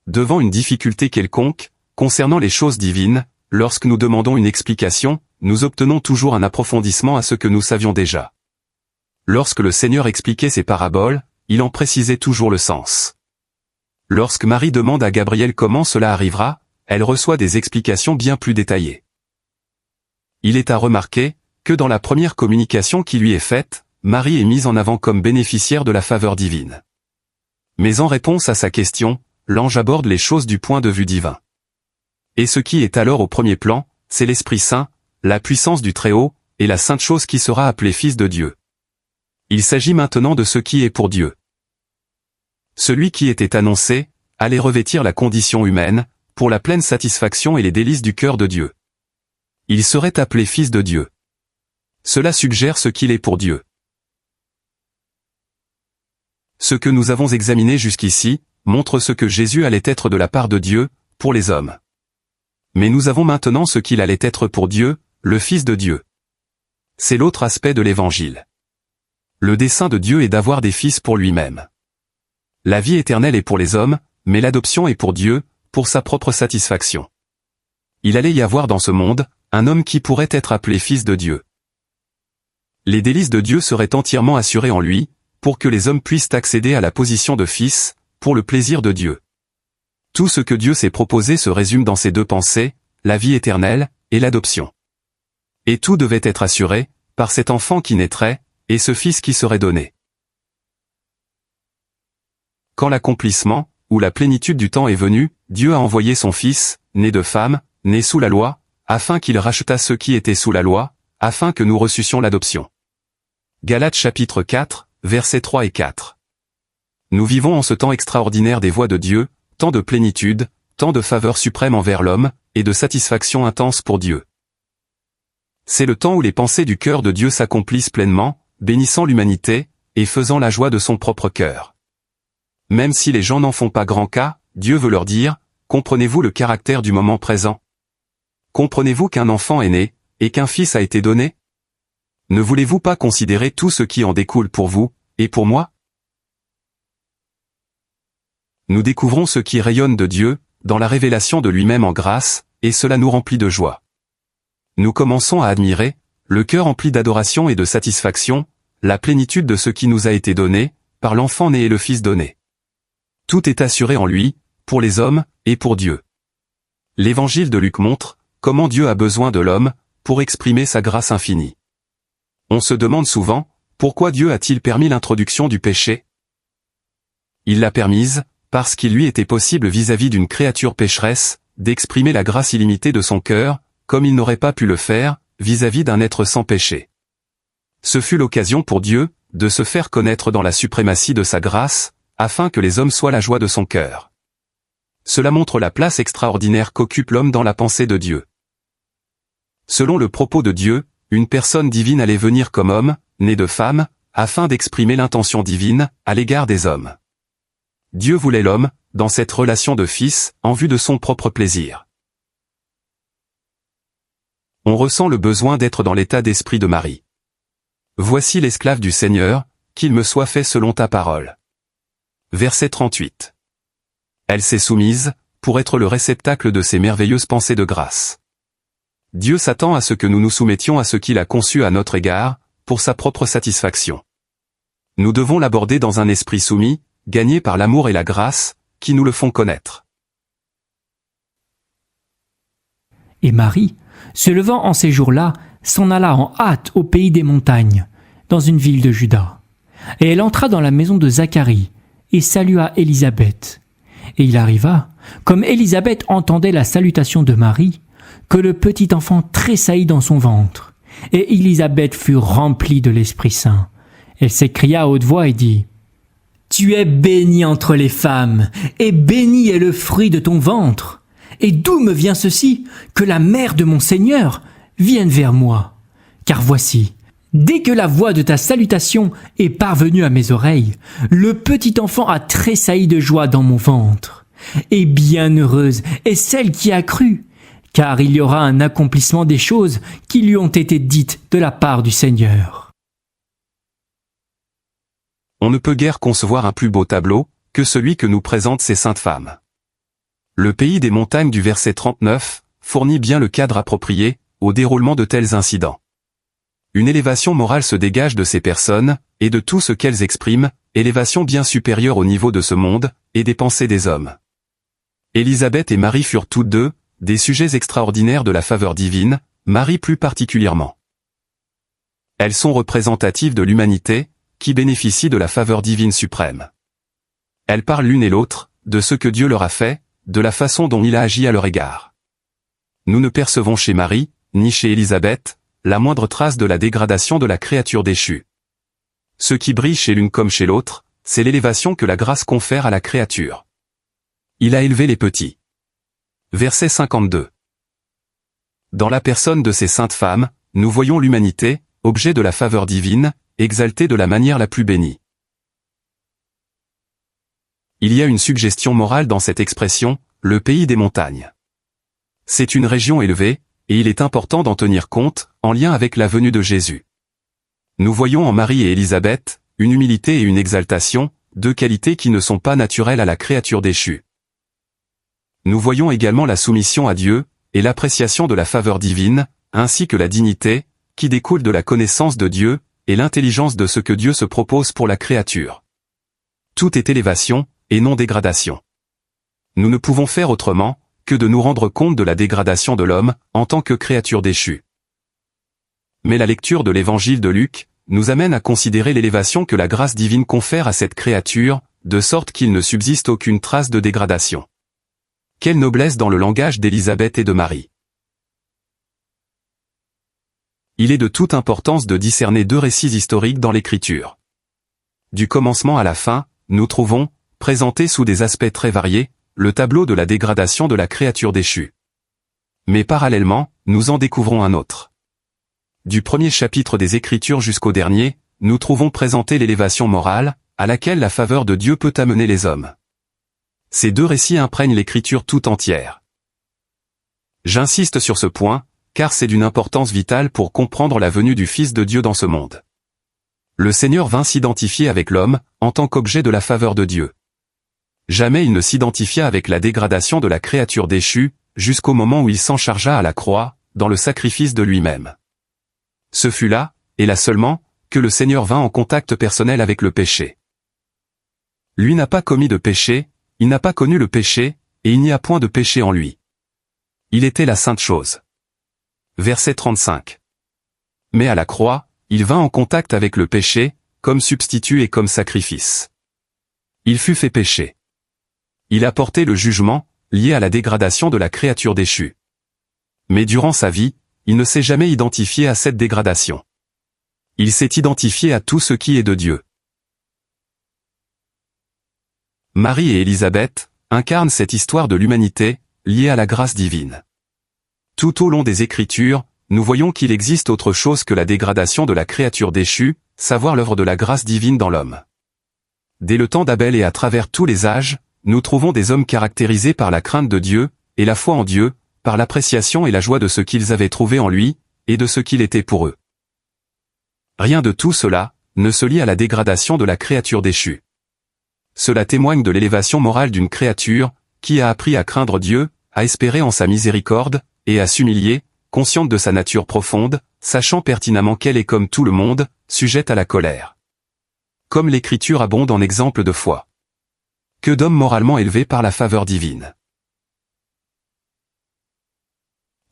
Devant une difficulté quelconque, concernant les choses divines, lorsque nous demandons une explication, nous obtenons toujours un approfondissement à ce que nous savions déjà. Lorsque le Seigneur expliquait ses paraboles, il en précisait toujours le sens. Lorsque Marie demande à Gabriel comment cela arrivera, elle reçoit des explications bien plus détaillées. Il est à remarquer que dans la première communication qui lui est faite, Marie est mise en avant comme bénéficiaire de la faveur divine. Mais en réponse à sa question, l'ange aborde les choses du point de vue divin. Et ce qui est alors au premier plan, c'est l'Esprit Saint, la puissance du Très-Haut, et la sainte chose qui sera appelée Fils de Dieu. Il s'agit maintenant de ce qui est pour Dieu. Celui qui était annoncé, allait revêtir la condition humaine, pour la pleine satisfaction et les délices du cœur de Dieu. Il serait appelé Fils de Dieu. Cela suggère ce qu'il est pour Dieu. Ce que nous avons examiné jusqu'ici, montre ce que Jésus allait être de la part de Dieu, pour les hommes. Mais nous avons maintenant ce qu'il allait être pour Dieu, le Fils de Dieu. C'est l'autre aspect de l'Évangile. Le dessein de Dieu est d'avoir des fils pour lui-même. La vie éternelle est pour les hommes, mais l'adoption est pour Dieu, pour sa propre satisfaction. Il allait y avoir dans ce monde, un homme qui pourrait être appelé Fils de Dieu. Les délices de Dieu seraient entièrement assurées en lui, pour que les hommes puissent accéder à la position de fils, pour le plaisir de Dieu. Tout ce que Dieu s'est proposé se résume dans ces deux pensées, la vie éternelle, et l'adoption. Et tout devait être assuré, par cet enfant qui naîtrait, et ce fils qui serait donné. Quand l'accomplissement, ou la plénitude du temps est venu, Dieu a envoyé son Fils, né de femme, né sous la loi, afin qu'il rachetât ceux qui étaient sous la loi, afin que nous reçussions l'adoption. Galates chapitre 4, versets 3 et 4. Nous vivons en ce temps extraordinaire des voies de Dieu, tant de plénitude, tant de faveur suprême envers l'homme, et de satisfaction intense pour Dieu. C'est le temps où les pensées du cœur de Dieu s'accomplissent pleinement, bénissant l'humanité, et faisant la joie de son propre cœur. Même si les gens n'en font pas grand cas, Dieu veut leur dire, comprenez-vous le caractère du moment présent? Comprenez-vous qu'un enfant est né, et qu'un fils a été donné? Ne voulez-vous pas considérer tout ce qui en découle pour vous, et pour moi? Nous découvrons ce qui rayonne de Dieu, dans la révélation de lui-même en grâce, et cela nous remplit de joie. Nous commençons à admirer, le cœur empli d'adoration et de satisfaction, la plénitude de ce qui nous a été donné, par l'enfant né et le Fils donné. Tout est assuré en lui, pour les hommes, et pour Dieu. L'évangile de Luc montre, comment Dieu a besoin de l'homme, pour exprimer sa grâce infinie. On se demande souvent, pourquoi Dieu a-t-il permis l'introduction du péché? Il l'a permise, parce qu'il lui était possible vis-à-vis d'une créature pécheresse, d'exprimer la grâce illimitée de son cœur, comme il n'aurait pas pu le faire, vis-à-vis d'un être sans péché. Ce fut l'occasion pour Dieu, de se faire connaître dans la suprématie de sa grâce, afin que les hommes soient la joie de son cœur. Cela montre la place extraordinaire qu'occupe l'homme dans la pensée de Dieu. Selon le propos de Dieu, une personne divine allait venir comme homme, né de femme, afin d'exprimer l'intention divine, à l'égard des hommes. Dieu voulait l'homme, dans cette relation de fils, en vue de son propre plaisir. On ressent le besoin d'être dans l'état d'esprit de Marie. Voici l'esclave du Seigneur, qu'il me soit fait selon ta parole. Verset 38. Elle s'est soumise, pour être le réceptacle de ces merveilleuses pensées de grâce. Dieu s'attend à ce que nous nous soumettions à ce qu'il a conçu à notre égard, pour sa propre satisfaction. Nous devons l'aborder dans un esprit soumis, gagné par l'amour et la grâce, qui nous le font connaître. Et Marie, se levant en ces jours-là, s'en alla en hâte au pays des montagnes, dans une ville de Juda. Et elle entra dans la maison de Zacharie, et salua Élisabeth. Et il arriva, comme Élisabeth entendait la salutation de Marie, que le petit enfant tressaillit dans son ventre. Et Élisabeth fut remplie de l'Esprit Saint. Elle s'écria à haute voix et dit : « Tu es bénie entre les femmes, et béni est le fruit de ton ventre. Et d'où me vient ceci, que la mère de mon Seigneur vienne vers moi ? Car voici, dès que la voix de ta salutation est parvenue à mes oreilles, le petit enfant a tressailli de joie dans mon ventre. Et bienheureuse est celle qui a cru, car il y aura un accomplissement des choses qui lui ont été dites de la part du Seigneur. » On ne peut guère concevoir un plus beau tableau que celui que nous présentent ces saintes femmes. Le pays des montagnes du verset 39 fournit bien le cadre approprié au déroulement de tels incidents. Une élévation morale se dégage de ces personnes, et de tout ce qu'elles expriment, élévation bien supérieure au niveau de ce monde, et des pensées des hommes. Élisabeth et Marie furent toutes deux des sujets extraordinaires de la faveur divine, Marie plus particulièrement. Elles sont représentatives de l'humanité, qui bénéficie de la faveur divine suprême. Elles parlent l'une et l'autre de ce que Dieu leur a fait, de la façon dont il a agi à leur égard. Nous ne percevons chez Marie, ni chez Élisabeth, la moindre trace de la dégradation de la créature déchue. Ce qui brille chez l'une comme chez l'autre, c'est l'élévation que la grâce confère à la créature. Il a élevé les petits. Verset 52. Dans la personne de ces saintes femmes, nous voyons l'humanité, objet de la faveur divine, exaltée de la manière la plus bénie. Il y a une suggestion morale dans cette expression, le pays des montagnes. C'est une région élevée, et il est important d'en tenir compte, en lien avec la venue de Jésus. Nous voyons en Marie et Élisabeth, une humilité et une exaltation, deux qualités qui ne sont pas naturelles à la créature déchue. Nous voyons également la soumission à Dieu, et l'appréciation de la faveur divine, ainsi que la dignité, qui découle de la connaissance de Dieu, et l'intelligence de ce que Dieu se propose pour la créature. Tout est élévation, et non dégradation. Nous ne pouvons faire autrement que de nous rendre compte de la dégradation de l'homme en tant que créature déchue. Mais la lecture de l'évangile de Luc nous amène à considérer l'élévation que la grâce divine confère à cette créature, de sorte qu'il ne subsiste aucune trace de dégradation. Quelle noblesse dans le langage d'Élisabeth et de Marie. Il est de toute importance de discerner deux récits historiques dans l'Écriture. Du commencement à la fin, nous trouvons, présenté sous des aspects très variés, le tableau de la dégradation de la créature déchue. Mais parallèlement, nous en découvrons un autre. Du premier chapitre des Écritures jusqu'au dernier, nous trouvons présenté l'élévation morale, à laquelle la faveur de Dieu peut amener les hommes. Ces deux récits imprègnent l'Écriture tout entière. J'insiste sur ce point, car c'est d'une importance vitale pour comprendre la venue du Fils de Dieu dans ce monde. Le Seigneur vint s'identifier avec l'homme, en tant qu'objet de la faveur de Dieu. Jamais il ne s'identifia avec la dégradation de la créature déchue, jusqu'au moment où il s'en chargea à la croix, dans le sacrifice de lui-même. Ce fut là, et là seulement, que le Seigneur vint en contact personnel avec le péché. Lui n'a pas commis de péché, il n'a pas connu le péché, et il n'y a point de péché en lui. Il était la sainte chose. Verset 35. Mais à la croix, il vint en contact avec le péché, comme substitut et comme sacrifice. Il fut fait péché. Il a porté le jugement, lié à la dégradation de la créature déchue. Mais durant sa vie, il ne s'est jamais identifié à cette dégradation. Il s'est identifié à tout ce qui est de Dieu. Marie et Élisabeth incarnent cette histoire de l'humanité, liée à la grâce divine. Tout au long des Écritures, nous voyons qu'il existe autre chose que la dégradation de la créature déchue, savoir l'œuvre de la grâce divine dans l'homme. Dès le temps d'Abel et à travers tous les âges, nous trouvons des hommes caractérisés par la crainte de Dieu, et la foi en Dieu, par l'appréciation et la joie de ce qu'ils avaient trouvé en lui, et de ce qu'il était pour eux. Rien de tout cela ne se lie à la dégradation de la créature déchue. Cela témoigne de l'élévation morale d'une créature, qui a appris à craindre Dieu, à espérer en sa miséricorde, et à s'humilier, consciente de sa nature profonde, sachant pertinemment qu'elle est comme tout le monde, sujette à la colère. Comme l'Écriture abonde en exemples de foi. Que d'hommes moralement élevés par la faveur divine.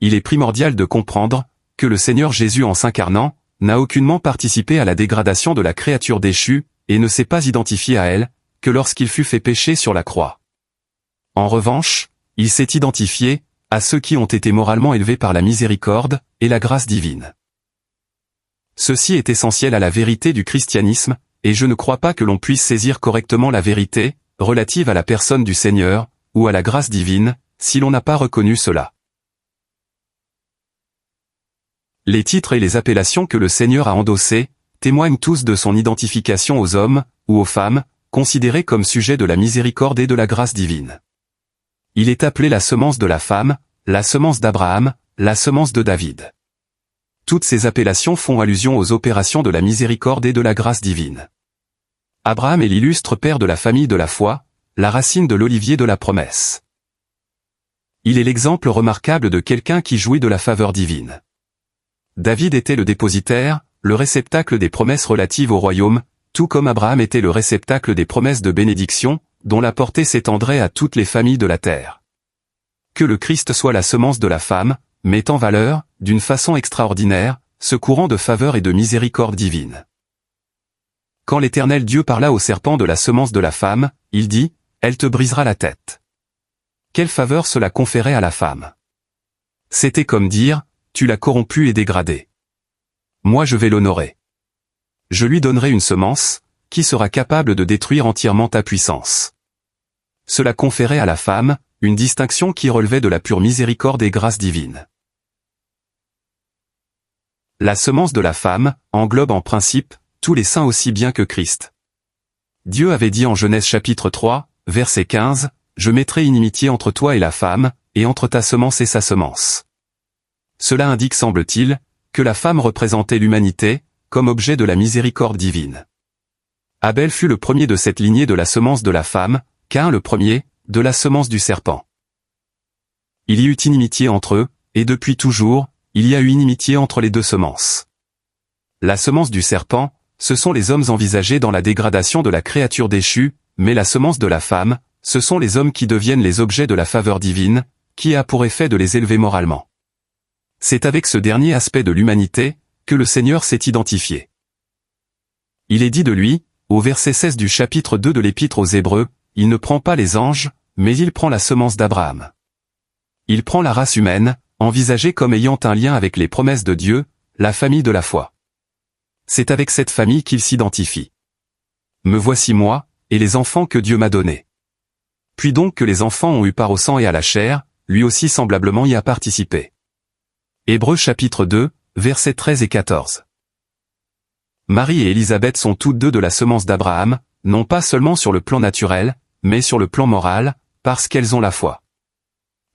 Il est primordial de comprendre que le Seigneur Jésus en s'incarnant, n'a aucunement participé à la dégradation de la créature déchue, et ne s'est pas identifié à elle, que lorsqu'il fut fait pécher sur la croix. En revanche, il s'est identifié à ceux qui ont été moralement élevés par la miséricorde et la grâce divine. Ceci est essentiel à la vérité du christianisme, et je ne crois pas que l'on puisse saisir correctement la vérité relative à la personne du Seigneur ou à la grâce divine si l'on n'a pas reconnu cela. Les titres et les appellations que le Seigneur a endossés témoignent tous de son identification aux hommes ou aux femmes, considérés comme sujets de la miséricorde et de la grâce divine. Il est appelé la semence de la femme, la semence d'Abraham, la semence de David. Toutes ces appellations font allusion aux opérations de la miséricorde et de la grâce divine. Abraham est l'illustre père de la famille de la foi, la racine de l'olivier de la promesse. Il est l'exemple remarquable de quelqu'un qui jouit de la faveur divine. David était le dépositaire, le réceptacle des promesses relatives au royaume, tout comme Abraham était le réceptacle des promesses de bénédiction, dont la portée s'étendrait à toutes les familles de la terre. Que le Christ soit la semence de la femme, met en valeur, d'une façon extraordinaire, ce courant de faveur et de miséricorde divine. Quand l'Éternel Dieu parla au serpent de la semence de la femme, il dit, « Elle te brisera la tête. » Quelle faveur cela conférait à la femme. C'était comme dire, « Tu l'as corrompue et dégradée. Moi je vais l'honorer. Je lui donnerai une semence, qui sera capable de détruire entièrement ta puissance. » Cela conférait à la femme, une distinction qui relevait de la pure miséricorde et grâce divine. La semence de la femme englobe en principe tous les saints aussi bien que Christ. Dieu avait dit en Genèse chapitre 3, verset 15, « Je mettrai inimitié entre toi et la femme, et entre ta semence et sa semence. » Cela indique, semble-t-il, que la femme représentait l'humanité, comme objet de la miséricorde divine. Abel fut le premier de cette lignée de la semence de la femme, Caïn le premier, de la semence du serpent. Il y eut inimitié entre eux, et depuis toujours, il y a eu inimitié entre les deux semences. La semence du serpent, ce sont les hommes envisagés dans la dégradation de la créature déchue, mais la semence de la femme, ce sont les hommes qui deviennent les objets de la faveur divine, qui a pour effet de les élever moralement. C'est avec ce dernier aspect de l'humanité, que le Seigneur s'est identifié. Il est dit de lui, au verset 16 du chapitre 2 de l'Épître aux Hébreux, « Il ne prend pas les anges, mais il prend la semence d'Abraham. » Il prend la race humaine, envisagée comme ayant un lien avec les promesses de Dieu, la famille de la foi. C'est avec cette famille qu'il s'identifie. « Me voici moi, et les enfants que Dieu m'a donnés. » Puis donc que les enfants ont eu part au sang et à la chair, lui aussi semblablement y a participé. Hébreux chapitre 2, versets 13 et 14. Marie et Élisabeth sont toutes deux de la semence d'Abraham, non pas seulement sur le plan naturel, mais sur le plan moral, parce qu'elles ont la foi.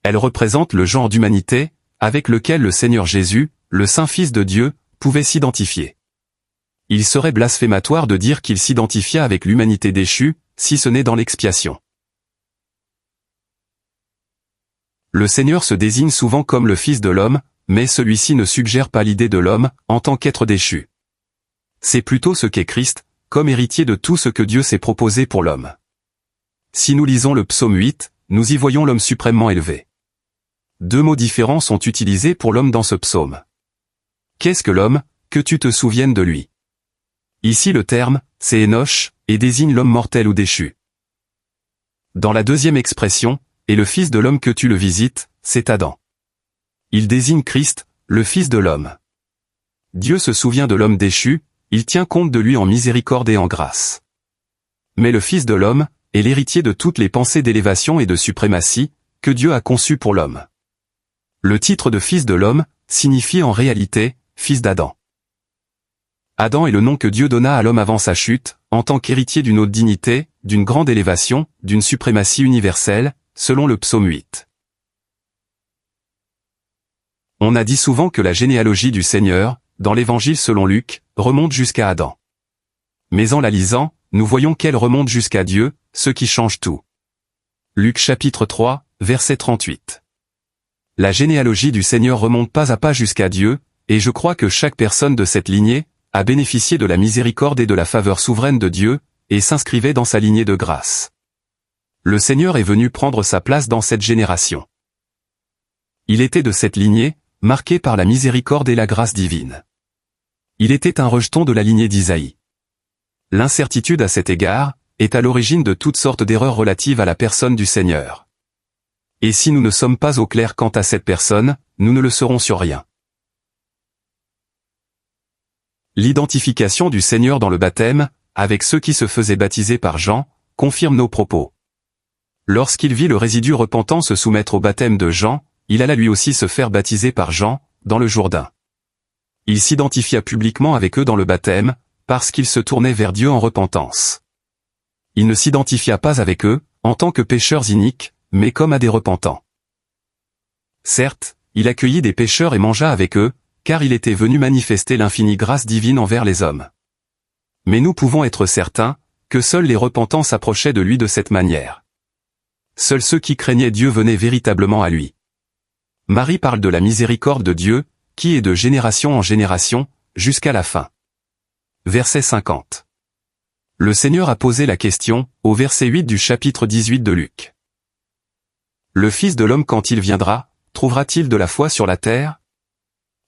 Elles représentent le genre d'humanité, avec lequel le Seigneur Jésus, le Saint Fils de Dieu, pouvait s'identifier. Il serait blasphématoire de dire qu'il s'identifia avec l'humanité déchue, si ce n'est dans l'expiation. Le Seigneur se désigne souvent comme le Fils de l'homme, mais celui-ci ne suggère pas l'idée de l'homme, en tant qu'être déchu. C'est plutôt ce qu'est Christ, comme héritier de tout ce que Dieu s'est proposé pour l'homme. Si nous lisons le psaume 8, nous y voyons l'homme suprêmement élevé. Deux mots différents sont utilisés pour l'homme dans ce psaume. Qu'est-ce que l'homme, que tu te souviennes de lui? Ici le terme, c'est Enoch, et désigne l'homme mortel ou déchu. Dans la deuxième expression, et le Fils de l'homme que tu le visites, c'est Adam. Il désigne Christ, le Fils de l'homme. Dieu se souvient de l'homme déchu, il tient compte de lui en miséricorde et en grâce. Mais le Fils de l'homme est l'héritier de toutes les pensées d'élévation et de suprématie que Dieu a conçues pour l'homme. Le titre de Fils de l'homme signifie en réalité Fils d'Adam. Adam est le nom que Dieu donna à l'homme avant sa chute, en tant qu'héritier d'une haute dignité, d'une grande élévation, d'une suprématie universelle, selon le psaume 8. On a dit souvent que la généalogie du Seigneur, dans l'Évangile selon Luc, remonte jusqu'à Adam. Mais en la lisant, nous voyons qu'elle remonte jusqu'à Dieu, ce qui change tout. Luc chapitre 3, verset 38. La généalogie du Seigneur remonte pas à pas jusqu'à Dieu, et je crois que chaque personne de cette lignée a bénéficié de la miséricorde et de la faveur souveraine de Dieu, et s'inscrivait dans sa lignée de grâce. Le Seigneur est venu prendre sa place dans cette génération. Il était de cette lignée, marqué par la miséricorde et la grâce divine. Il était un rejeton de la lignée d'Isaïe. L'incertitude à cet égard est à l'origine de toutes sortes d'erreurs relatives à la personne du Seigneur. Et si nous ne sommes pas au clair quant à cette personne, nous ne le serons sur rien. L'identification du Seigneur dans le baptême, avec ceux qui se faisaient baptiser par Jean, confirme nos propos. Lorsqu'il vit le résidu repentant se soumettre au baptême de Jean, il alla lui aussi se faire baptiser par Jean, dans le Jourdain. Il s'identifia publiquement avec eux dans le baptême, parce qu'il se tournait vers Dieu en repentance. Il ne s'identifia pas avec eux, en tant que pécheurs iniques, mais comme à des repentants. Certes, il accueillit des pécheurs et mangea avec eux, car il était venu manifester l'infinie grâce divine envers les hommes. Mais nous pouvons être certains, que seuls les repentants s'approchaient de lui de cette manière. Seuls ceux qui craignaient Dieu venaient véritablement à lui. Marie parle de la miséricorde de Dieu, qui est de génération en génération, jusqu'à la fin. Verset 50. Le Seigneur a posé la question, au verset 8 du chapitre 18 de Luc. Le Fils de l'homme quand il viendra, trouvera-t-il de la foi sur la terre?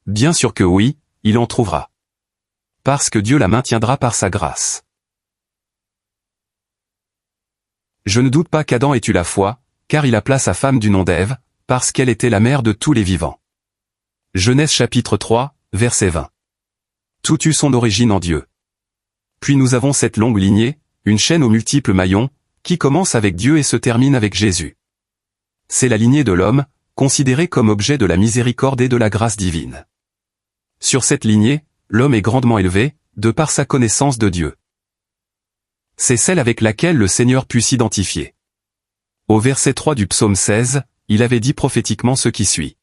Bien sûr que oui, il en trouvera. Parce que Dieu la maintiendra par sa grâce. Je ne doute pas qu'Adam ait eu la foi, car il appela sa femme du nom d'Ève, parce qu'elle était la mère de tous les vivants. Genèse chapitre 3, verset 20. Tout eut son origine en Dieu. Puis nous avons cette longue lignée, une chaîne aux multiples maillons, qui commence avec Dieu et se termine avec Jésus. C'est la lignée de l'homme, considérée comme objet de la miséricorde et de la grâce divine. Sur cette lignée, l'homme est grandement élevé, de par sa connaissance de Dieu. C'est celle avec laquelle le Seigneur put s'identifier. Au verset 3 du psaume 16, il avait dit prophétiquement ce qui suit.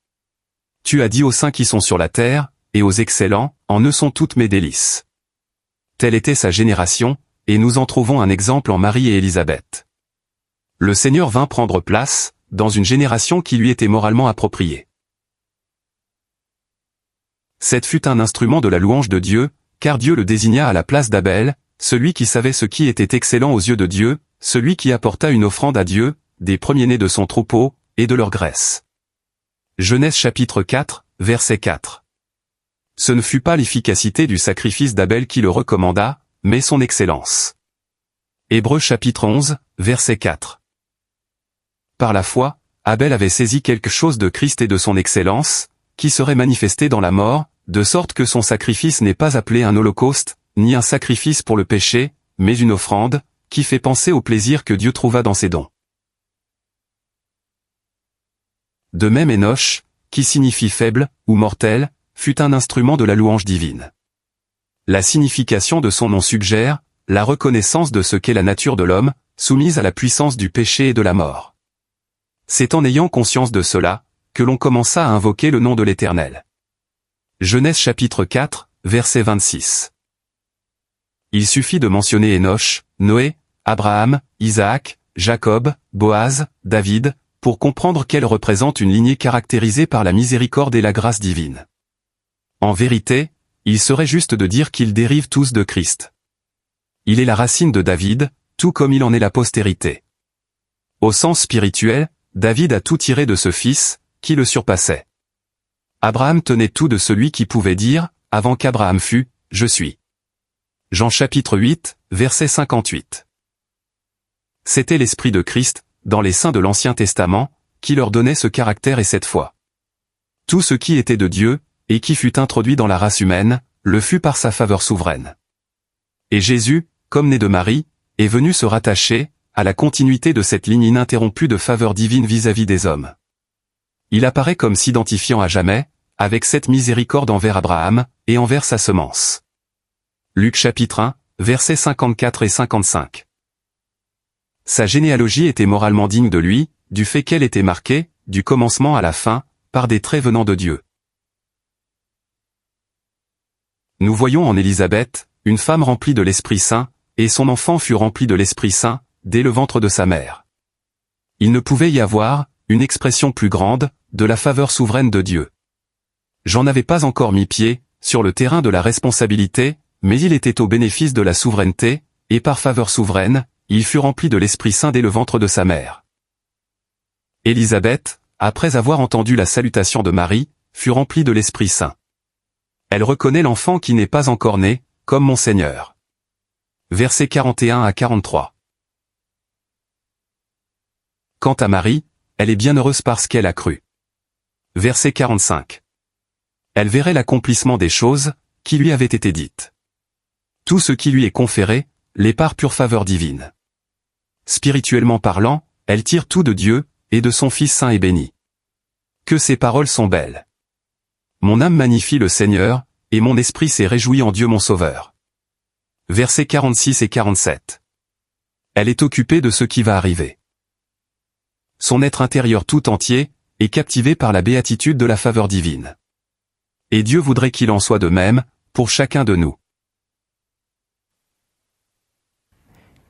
Tu as dit aux saints qui sont sur la terre, et aux excellents, en eux sont toutes mes délices. Telle était sa génération, et nous en trouvons un exemple en Marie et Élisabeth. Le Seigneur vint prendre place, dans une génération qui lui était moralement appropriée. Seth fut un instrument de la louange de Dieu, car Dieu le désigna à la place d'Abel, celui qui savait ce qui était excellent aux yeux de Dieu, celui qui apporta une offrande à Dieu, des premiers-nés de son troupeau, et de leur graisse. Genèse chapitre 4, verset 4. Ce ne fut pas l'efficacité du sacrifice d'Abel qui le recommanda, mais son excellence. Hébreux chapitre 11, verset 4. Par la foi, Abel avait saisi quelque chose de Christ et de son excellence, qui serait manifesté dans la mort, de sorte que son sacrifice n'est pas appelé un holocauste, ni un sacrifice pour le péché, mais une offrande, qui fait penser au plaisir que Dieu trouva dans ses dons. De même Énoch, qui signifie faible, ou mortel, fut un instrument de la louange divine. La signification de son nom suggère, la reconnaissance de ce qu'est la nature de l'homme, soumise à la puissance du péché et de la mort. C'est en ayant conscience de cela, que l'on commença à invoquer le nom de l'Éternel. Genèse chapitre 4, verset 26. Il suffit de mentionner Énoch, Noé, Abraham, Isaac, Jacob, Boaz, David, pour comprendre qu'elle représente une lignée caractérisée par la miséricorde et la grâce divine. En vérité, il serait juste de dire qu'ils dérivent tous de Christ. Il est la racine de David, tout comme il en est la postérité. Au sens spirituel, David a tout tiré de ce fils, qui le surpassait. Abraham tenait tout de celui qui pouvait dire, avant qu'Abraham fût, « Je suis ». Jean chapitre 8, verset 58. C'était l'Esprit de Christ, dans les saints de l'Ancien Testament, qui leur donnait ce caractère et cette foi. Tout ce qui était de Dieu, et qui fut introduit dans la race humaine, le fut par sa faveur souveraine. Et Jésus, comme né de Marie, est venu se rattacher, à la continuité de cette ligne ininterrompue de faveur divine vis-à-vis des hommes. Il apparaît comme s'identifiant à jamais, avec cette miséricorde envers Abraham, et envers sa semence. Luc chapitre 1, versets 54 et 55. Sa généalogie était moralement digne de lui, du fait qu'elle était marquée, du commencement à la fin, par des traits venant de Dieu. Nous voyons en Élisabeth, une femme remplie de l'Esprit Saint, et son enfant fut rempli de l'Esprit Saint, dès le ventre de sa mère. Il ne pouvait y avoir, une expression plus grande, de la faveur souveraine de Dieu. J'en avais pas encore mis pied, sur le terrain de la responsabilité, mais il était au bénéfice de la souveraineté, et par faveur souveraine, il fut rempli de l'Esprit Saint dès le ventre de sa mère. Élisabeth, après avoir entendu la salutation de Marie, fut remplie de l'Esprit Saint. Elle reconnaît l'enfant qui n'est pas encore né, comme mon Seigneur. Versets 41 à 43. quant à Marie, elle est bienheureuse parce qu'elle a cru. Verset 45. Elle verrait l'accomplissement des choses qui lui avaient été dites. Tout ce qui lui est conféré, l'est par pure faveur divine. Spirituellement parlant, elle tire tout de Dieu et de son Fils saint et béni. Que ces paroles sont belles. Mon âme magnifie le Seigneur, et mon esprit s'est réjoui en Dieu mon Sauveur. Versets 46 et 47. Elle est occupée de ce qui va arriver. Son être intérieur tout entier est captivé par la béatitude de la faveur divine. Et Dieu voudrait qu'il en soit de même pour chacun de nous.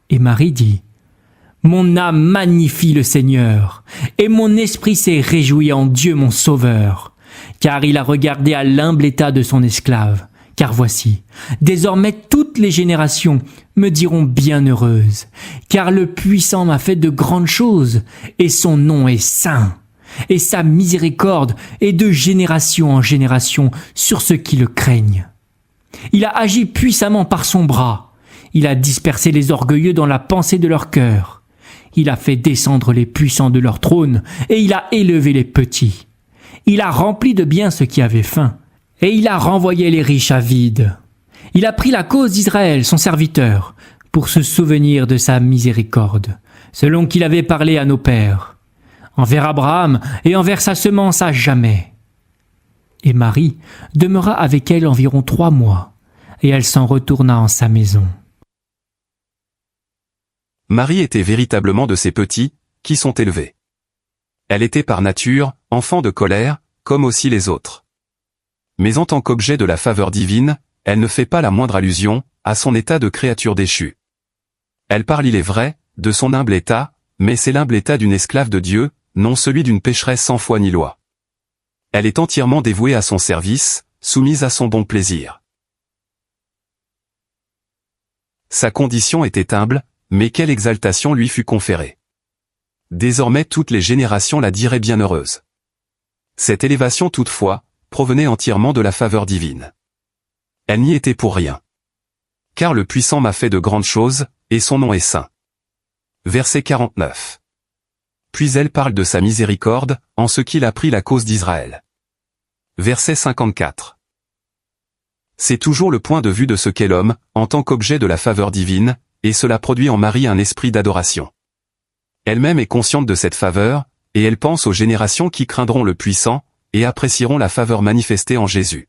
Et Marie dit, « Mon âme magnifie le Seigneur, et mon esprit s'est réjoui en Dieu mon Sauveur, car il a regardé à l'humble état de son esclave. Car voici, désormais toutes les générations me diront bienheureuse, car le Puissant m'a fait de grandes choses, et son nom est saint, et sa miséricorde est de génération en génération sur ceux qui le craignent. Il a agi puissamment par son bras. Il a dispersé les orgueilleux dans la pensée de leur cœur. Il a fait descendre les puissants de leur trône, et il a élevé les petits. Il a rempli de bien ceux qui avaient faim, et il a renvoyé les riches à vide. Il a pris la cause d'Israël, son serviteur, pour se souvenir de sa miséricorde, selon qu'il avait parlé à nos pères, envers Abraham et envers sa semence à jamais. Et Marie demeura avec elle environ 3 mois, et elle s'en retourna en sa maison. Marie était véritablement de ces petits qui sont élevés. Elle était par nature enfant de colère, comme aussi les autres. Mais en tant qu'objet de la faveur divine, elle ne fait pas la moindre allusion à son état de créature déchue. Elle parle, il est vrai, de son humble état, mais c'est l'humble état d'une esclave de Dieu, non celui d'une pécheresse sans foi ni loi. Elle est entièrement dévouée à son service, soumise à son bon plaisir. Sa condition était humble, mais quelle exaltation lui fut conférée. Désormais toutes les générations la diraient bienheureuse. Cette élévation toutefois, provenait entièrement de la faveur divine. Elle n'y était pour rien. Car le Puissant m'a fait de grandes choses, et son nom est saint. Verset 49. Puis elle parle de sa miséricorde, en ce qu'il a pris la cause d'Israël. Verset 54. C'est toujours le point de vue de ce qu'est l'homme, en tant qu'objet de la faveur divine, et cela produit en Marie un esprit d'adoration. Elle-même est consciente de cette faveur, et elle pense aux générations qui craindront le Puissant, et apprécieront la faveur manifestée en Jésus.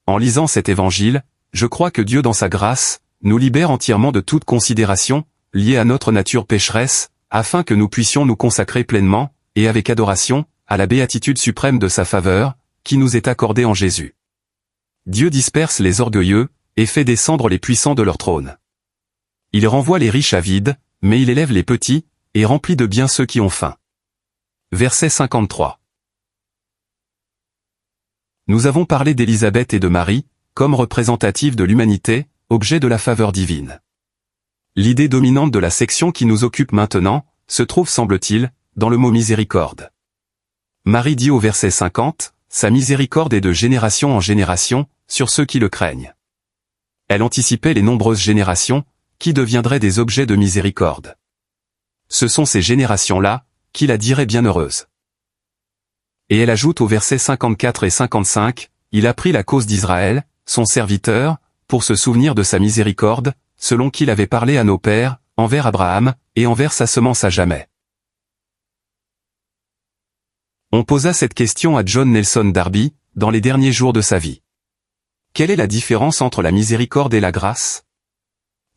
En lisant cet évangile, je crois que Dieu dans sa grâce, nous libère entièrement de toute considération, liée à notre nature pécheresse, afin que nous puissions nous consacrer pleinement, et avec adoration, à la béatitude suprême de sa faveur, qui nous est accordée en Jésus. Dieu disperse les orgueilleux, et fait descendre les puissants de leur trône. Il renvoie les riches à vide, mais il élève les petits, et remplit de bien ceux qui ont faim. Verset 53. Nous avons parlé d'Élisabeth et de Marie, comme représentatives de l'humanité, objet de la faveur divine. L'idée dominante de la section qui nous occupe maintenant, se trouve semble-t-il, dans le mot miséricorde. Marie dit au verset 50, « Sa miséricorde est de génération en génération, sur ceux qui le craignent. » Elle anticipait les nombreuses générations, qui deviendraient des objets de miséricorde. Ce sont ces générations-là, qui la diraient bienheureuse. Et elle ajoute au versets 54 et 55, « Il a pris la cause d'Israël, son serviteur, pour se souvenir de sa miséricorde, selon qu'il avait parlé à nos pères, envers Abraham, et envers sa semence à jamais. » On posa cette question à John Nelson Darby, dans les derniers jours de sa vie. Quelle est la différence entre la miséricorde et la grâce?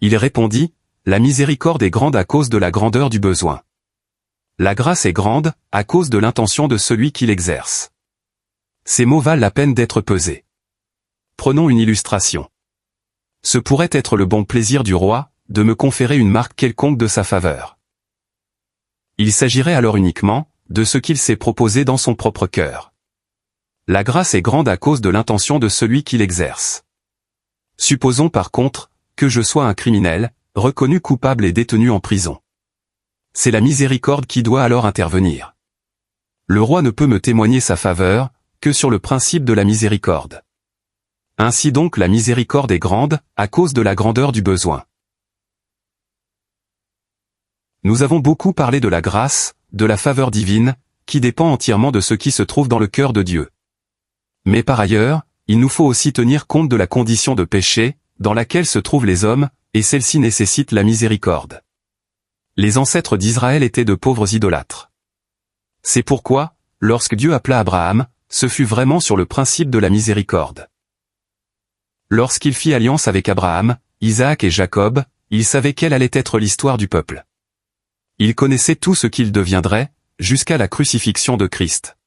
Il répondit, la miséricorde est grande à cause de la grandeur du besoin. La grâce est grande, à cause de l'intention de celui qui l'exerce. Ces mots valent la peine d'être pesés. Prenons une illustration. Ce pourrait être le bon plaisir du roi, de me conférer une marque quelconque de sa faveur. Il s'agirait alors uniquement, de ce qu'il s'est proposé dans son propre cœur. La grâce est grande à cause de l'intention de celui qui l'exerce. Supposons par contre, que je sois un criminel, reconnu coupable et détenu en prison. C'est la miséricorde qui doit alors intervenir. Le roi ne peut me témoigner sa faveur, que sur le principe de la miséricorde. Ainsi donc la miséricorde est grande, à cause de la grandeur du besoin. Nous avons beaucoup parlé de la grâce, de la faveur divine, qui dépend entièrement de ce qui se trouve dans le cœur de Dieu. Mais par ailleurs, il nous faut aussi tenir compte de la condition de péché, dans laquelle se trouvent les hommes, et celle-ci nécessite la miséricorde. Les ancêtres d'Israël étaient de pauvres idolâtres. C'est pourquoi, lorsque Dieu appela Abraham, ce fut vraiment sur le principe de la miséricorde. Lorsqu'il fit alliance avec Abraham, Isaac et Jacob, il savait quelle allait être l'histoire du peuple. Il connaissait tout ce qu'il deviendrait, jusqu'à la crucifixion de Christ.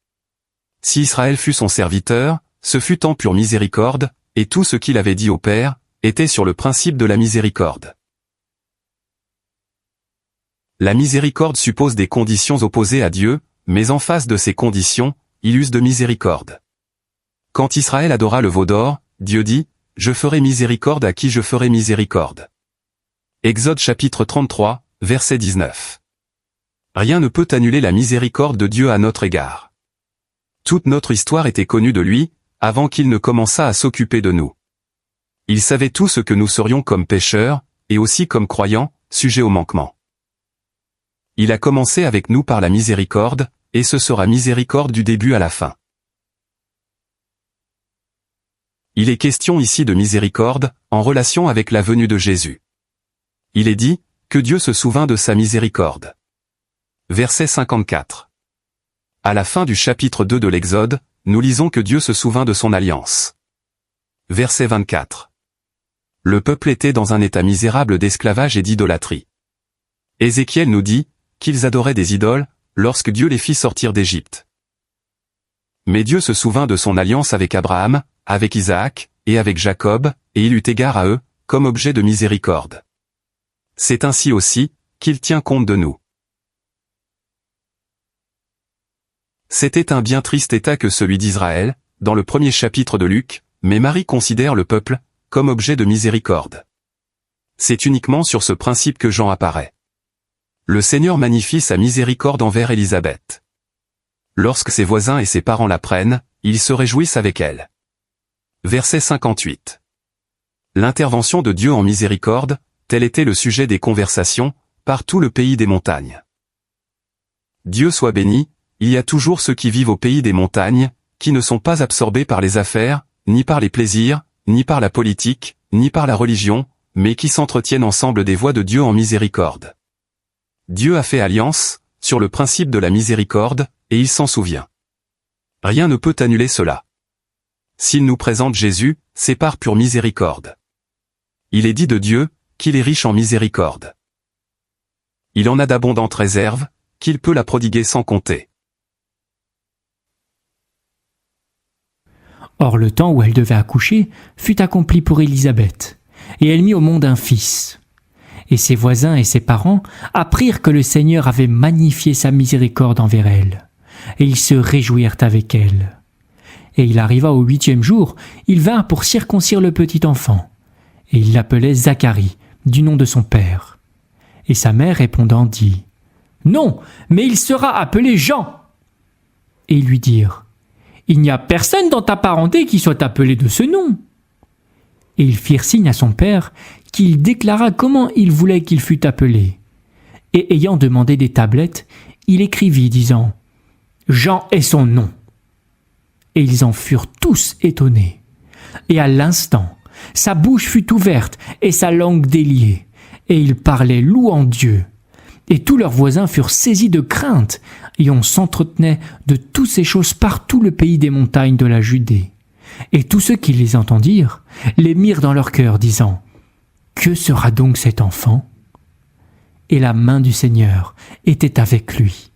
Si Israël fut son serviteur, ce fut en pure miséricorde, et tout ce qu'il avait dit au Père, était sur le principe de la miséricorde. La miséricorde suppose des conditions opposées à Dieu, mais en face de ces conditions, il use de miséricorde. Quand Israël adora le veau d'or, Dieu dit, « Je ferai miséricorde à qui je ferai miséricorde. » Exode chapitre 33, verset 19. Rien ne peut annuler la miséricorde de Dieu à notre égard. Toute notre histoire était connue de lui, avant qu'il ne commençât à s'occuper de nous. Il savait tout ce que nous serions comme pécheurs, et aussi comme croyants, sujets au manquement. Il a commencé avec nous par la miséricorde, et ce sera miséricorde du début à la fin. Il est question ici de miséricorde, en relation avec la venue de Jésus. Il est dit, que Dieu se souvint de sa miséricorde. Verset 54. À la fin du chapitre 2 de l'Exode, nous lisons que Dieu se souvint de son alliance. Verset 24. Le peuple était dans un état misérable d'esclavage et d'idolâtrie. Ézéchiel nous dit, qu'ils adoraient des idoles, lorsque Dieu les fit sortir d'Égypte. Mais Dieu se souvint de son alliance avec Abraham, avec Isaac, et avec Jacob, et il eut égard à eux, comme objet de miséricorde. C'est ainsi aussi, qu'il tient compte de nous. C'était un bien triste état que celui d'Israël, dans le premier chapitre de Luc, mais Marie considère le peuple, comme objet de miséricorde. C'est uniquement sur ce principe que Jean apparaît. Le Seigneur magnifie sa miséricorde envers Élisabeth. Lorsque ses voisins et ses parents l'apprennent, ils se réjouissent avec elle. Verset 58. L'intervention de Dieu en miséricorde, tel était le sujet des conversations, par tout le pays des montagnes. Dieu soit béni, il y a toujours ceux qui vivent au pays des montagnes, qui ne sont pas absorbés par les affaires, ni par les plaisirs, ni par la politique, ni par la religion, mais qui s'entretiennent ensemble des voies de Dieu en miséricorde. Dieu a fait alliance, sur le principe de la miséricorde, et il s'en souvient. Rien ne peut annuler cela. S'il nous présente Jésus, c'est par pure miséricorde. Il est dit de Dieu, qu'il est riche en miséricorde. Il en a d'abondantes réserves, qu'il peut la prodiguer sans compter. Or le temps où elle devait accoucher fut accompli pour Élisabeth, et elle mit au monde un fils. Et ses voisins et ses parents apprirent que le Seigneur avait magnifié sa miséricorde envers elle, et ils se réjouirent avec elle. Et il arriva au 8e jour, ils vinrent pour circoncire le petit enfant, et ils l'appelaient Zacharie, du nom de son père. Et sa mère répondant dit, « Non, mais il sera appelé Jean. » Et ils lui dirent, « Il n'y a personne dans ta parenté qui soit appelé de ce nom. » Et ils firent signe à son père qu'il déclara comment il voulait qu'il fût appelé. Et ayant demandé des tablettes, il écrivit, disant, « Jean est son nom. » Et ils en furent tous étonnés. Et à l'instant, sa bouche fut ouverte et sa langue déliée, et il parlait louant Dieu. Et tous leurs voisins furent saisis de crainte, et on s'entretenait de toutes ces choses par tout le pays des montagnes de la Judée. Et tous ceux qui les entendirent les mirent dans leur cœur, disant, « Que sera donc cet enfant ?» Et la main du Seigneur était avec lui.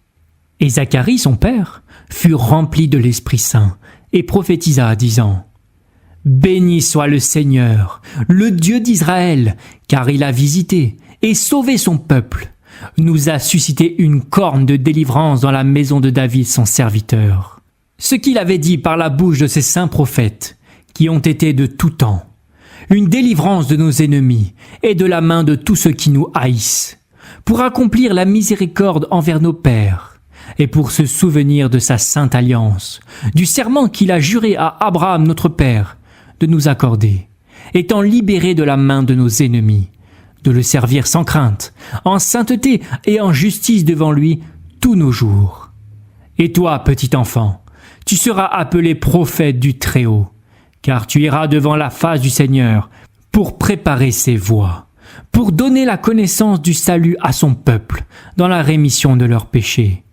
Et Zacharie, son père, fut rempli de l'Esprit Saint, et prophétisa, disant, « Béni soit le Seigneur, le Dieu d'Israël, car il a visité et sauvé son peuple, nous a suscité une corne de délivrance dans la maison de David son serviteur. Ce qu'il avait dit par la bouche de ses saints prophètes, qui ont été de tout temps, une délivrance de nos ennemis et de la main de tous ceux qui nous haïssent, pour accomplir la miséricorde envers nos pères, et pour se souvenir de sa sainte alliance, du serment qu'il a juré à Abraham notre père, de nous accorder, étant libérés de la main de nos ennemis, de le servir sans crainte, en sainteté et en justice devant lui tous nos jours. Et toi, petit enfant, tu seras appelé prophète du Très-Haut, car tu iras devant la face du Seigneur pour préparer ses voies, pour donner la connaissance du salut à son peuple dans la rémission de leurs péchés,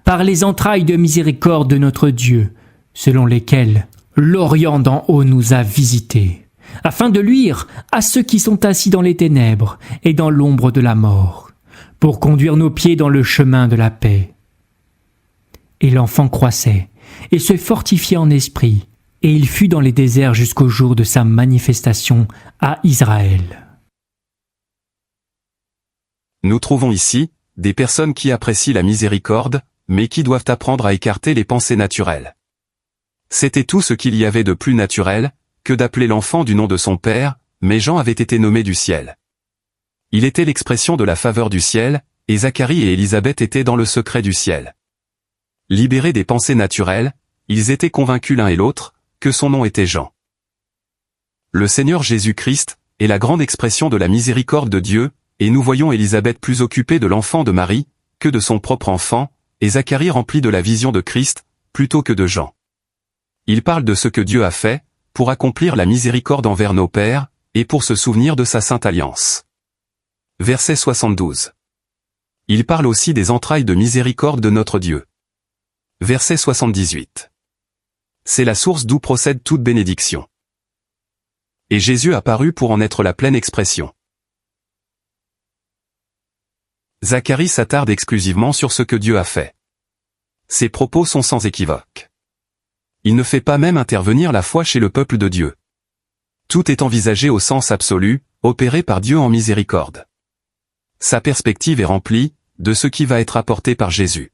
par les entrailles de miséricorde de notre Dieu, selon lesquelles l'Orient d'en haut nous a visités, afin de luire à ceux qui sont assis dans les ténèbres et dans l'ombre de la mort, pour conduire nos pieds dans le chemin de la paix. Et l'enfant croissait, et se fortifiait en esprit, et il fut dans les déserts jusqu'au jour de sa manifestation à Israël. Nous trouvons ici des personnes qui apprécient la miséricorde, mais qui doivent apprendre à écarter les pensées naturelles. C'était tout ce qu'il y avait de plus naturel que d'appeler l'enfant du nom de son père, mais Jean avait été nommé du ciel. Il était l'expression de la faveur du ciel, et Zacharie et Élisabeth étaient dans le secret du ciel. Libérés des pensées naturelles, ils étaient convaincus l'un et l'autre que son nom était Jean. Le Seigneur Jésus-Christ est la grande expression de la miséricorde de Dieu, et nous voyons Élisabeth plus occupée de l'enfant de Marie que de son propre enfant, et Zacharie rempli de la vision de Christ plutôt que de Jean. Il parle de ce que Dieu a fait pour accomplir la miséricorde envers nos pères et pour se souvenir de sa sainte alliance. Verset 72. Il parle aussi des entrailles de miséricorde de notre Dieu. Verset 78. C'est la source d'où procède toute bénédiction. Et Jésus apparut pour en être la pleine expression. Zacharie s'attarde exclusivement sur ce que Dieu a fait. Ses propos sont sans équivoque. Il ne fait pas même intervenir la foi chez le peuple de Dieu. Tout est envisagé au sens absolu, opéré par Dieu en miséricorde. Sa perspective est remplie de ce qui va être apporté par Jésus.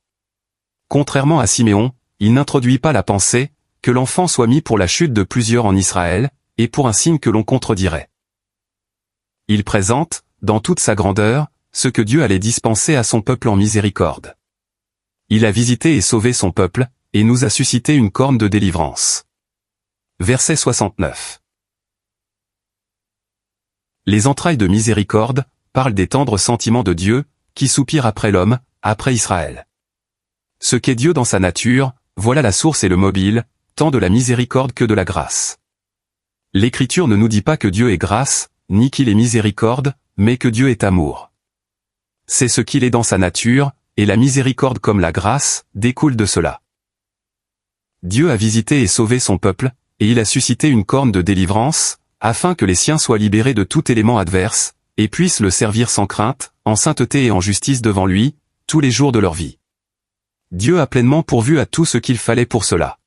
Contrairement à Siméon, il n'introduit pas la pensée que l'enfant soit mis pour la chute de plusieurs en Israël, et pour un signe que l'on contredirait. Il présente, dans toute sa grandeur, ce que Dieu allait dispenser à son peuple en miséricorde. Il a visité et sauvé son peuple, et nous a suscité une corne de délivrance. Verset 69. Les entrailles de miséricorde parlent des tendres sentiments de Dieu, qui soupire après l'homme, après Israël. Ce qu'est Dieu dans sa nature, voilà la source et le mobile, tant de la miséricorde que de la grâce. L'Écriture ne nous dit pas que Dieu est grâce, ni qu'il est miséricorde, mais que Dieu est amour. C'est ce qu'il est dans sa nature, et la miséricorde comme la grâce découle de cela. Dieu a visité et sauvé son peuple, et il a suscité une corne de délivrance, afin que les siens soient libérés de tout élément adverse, et puissent le servir sans crainte, en sainteté et en justice devant lui, tous les jours de leur vie. Dieu a pleinement pourvu à tout ce qu'il fallait pour cela.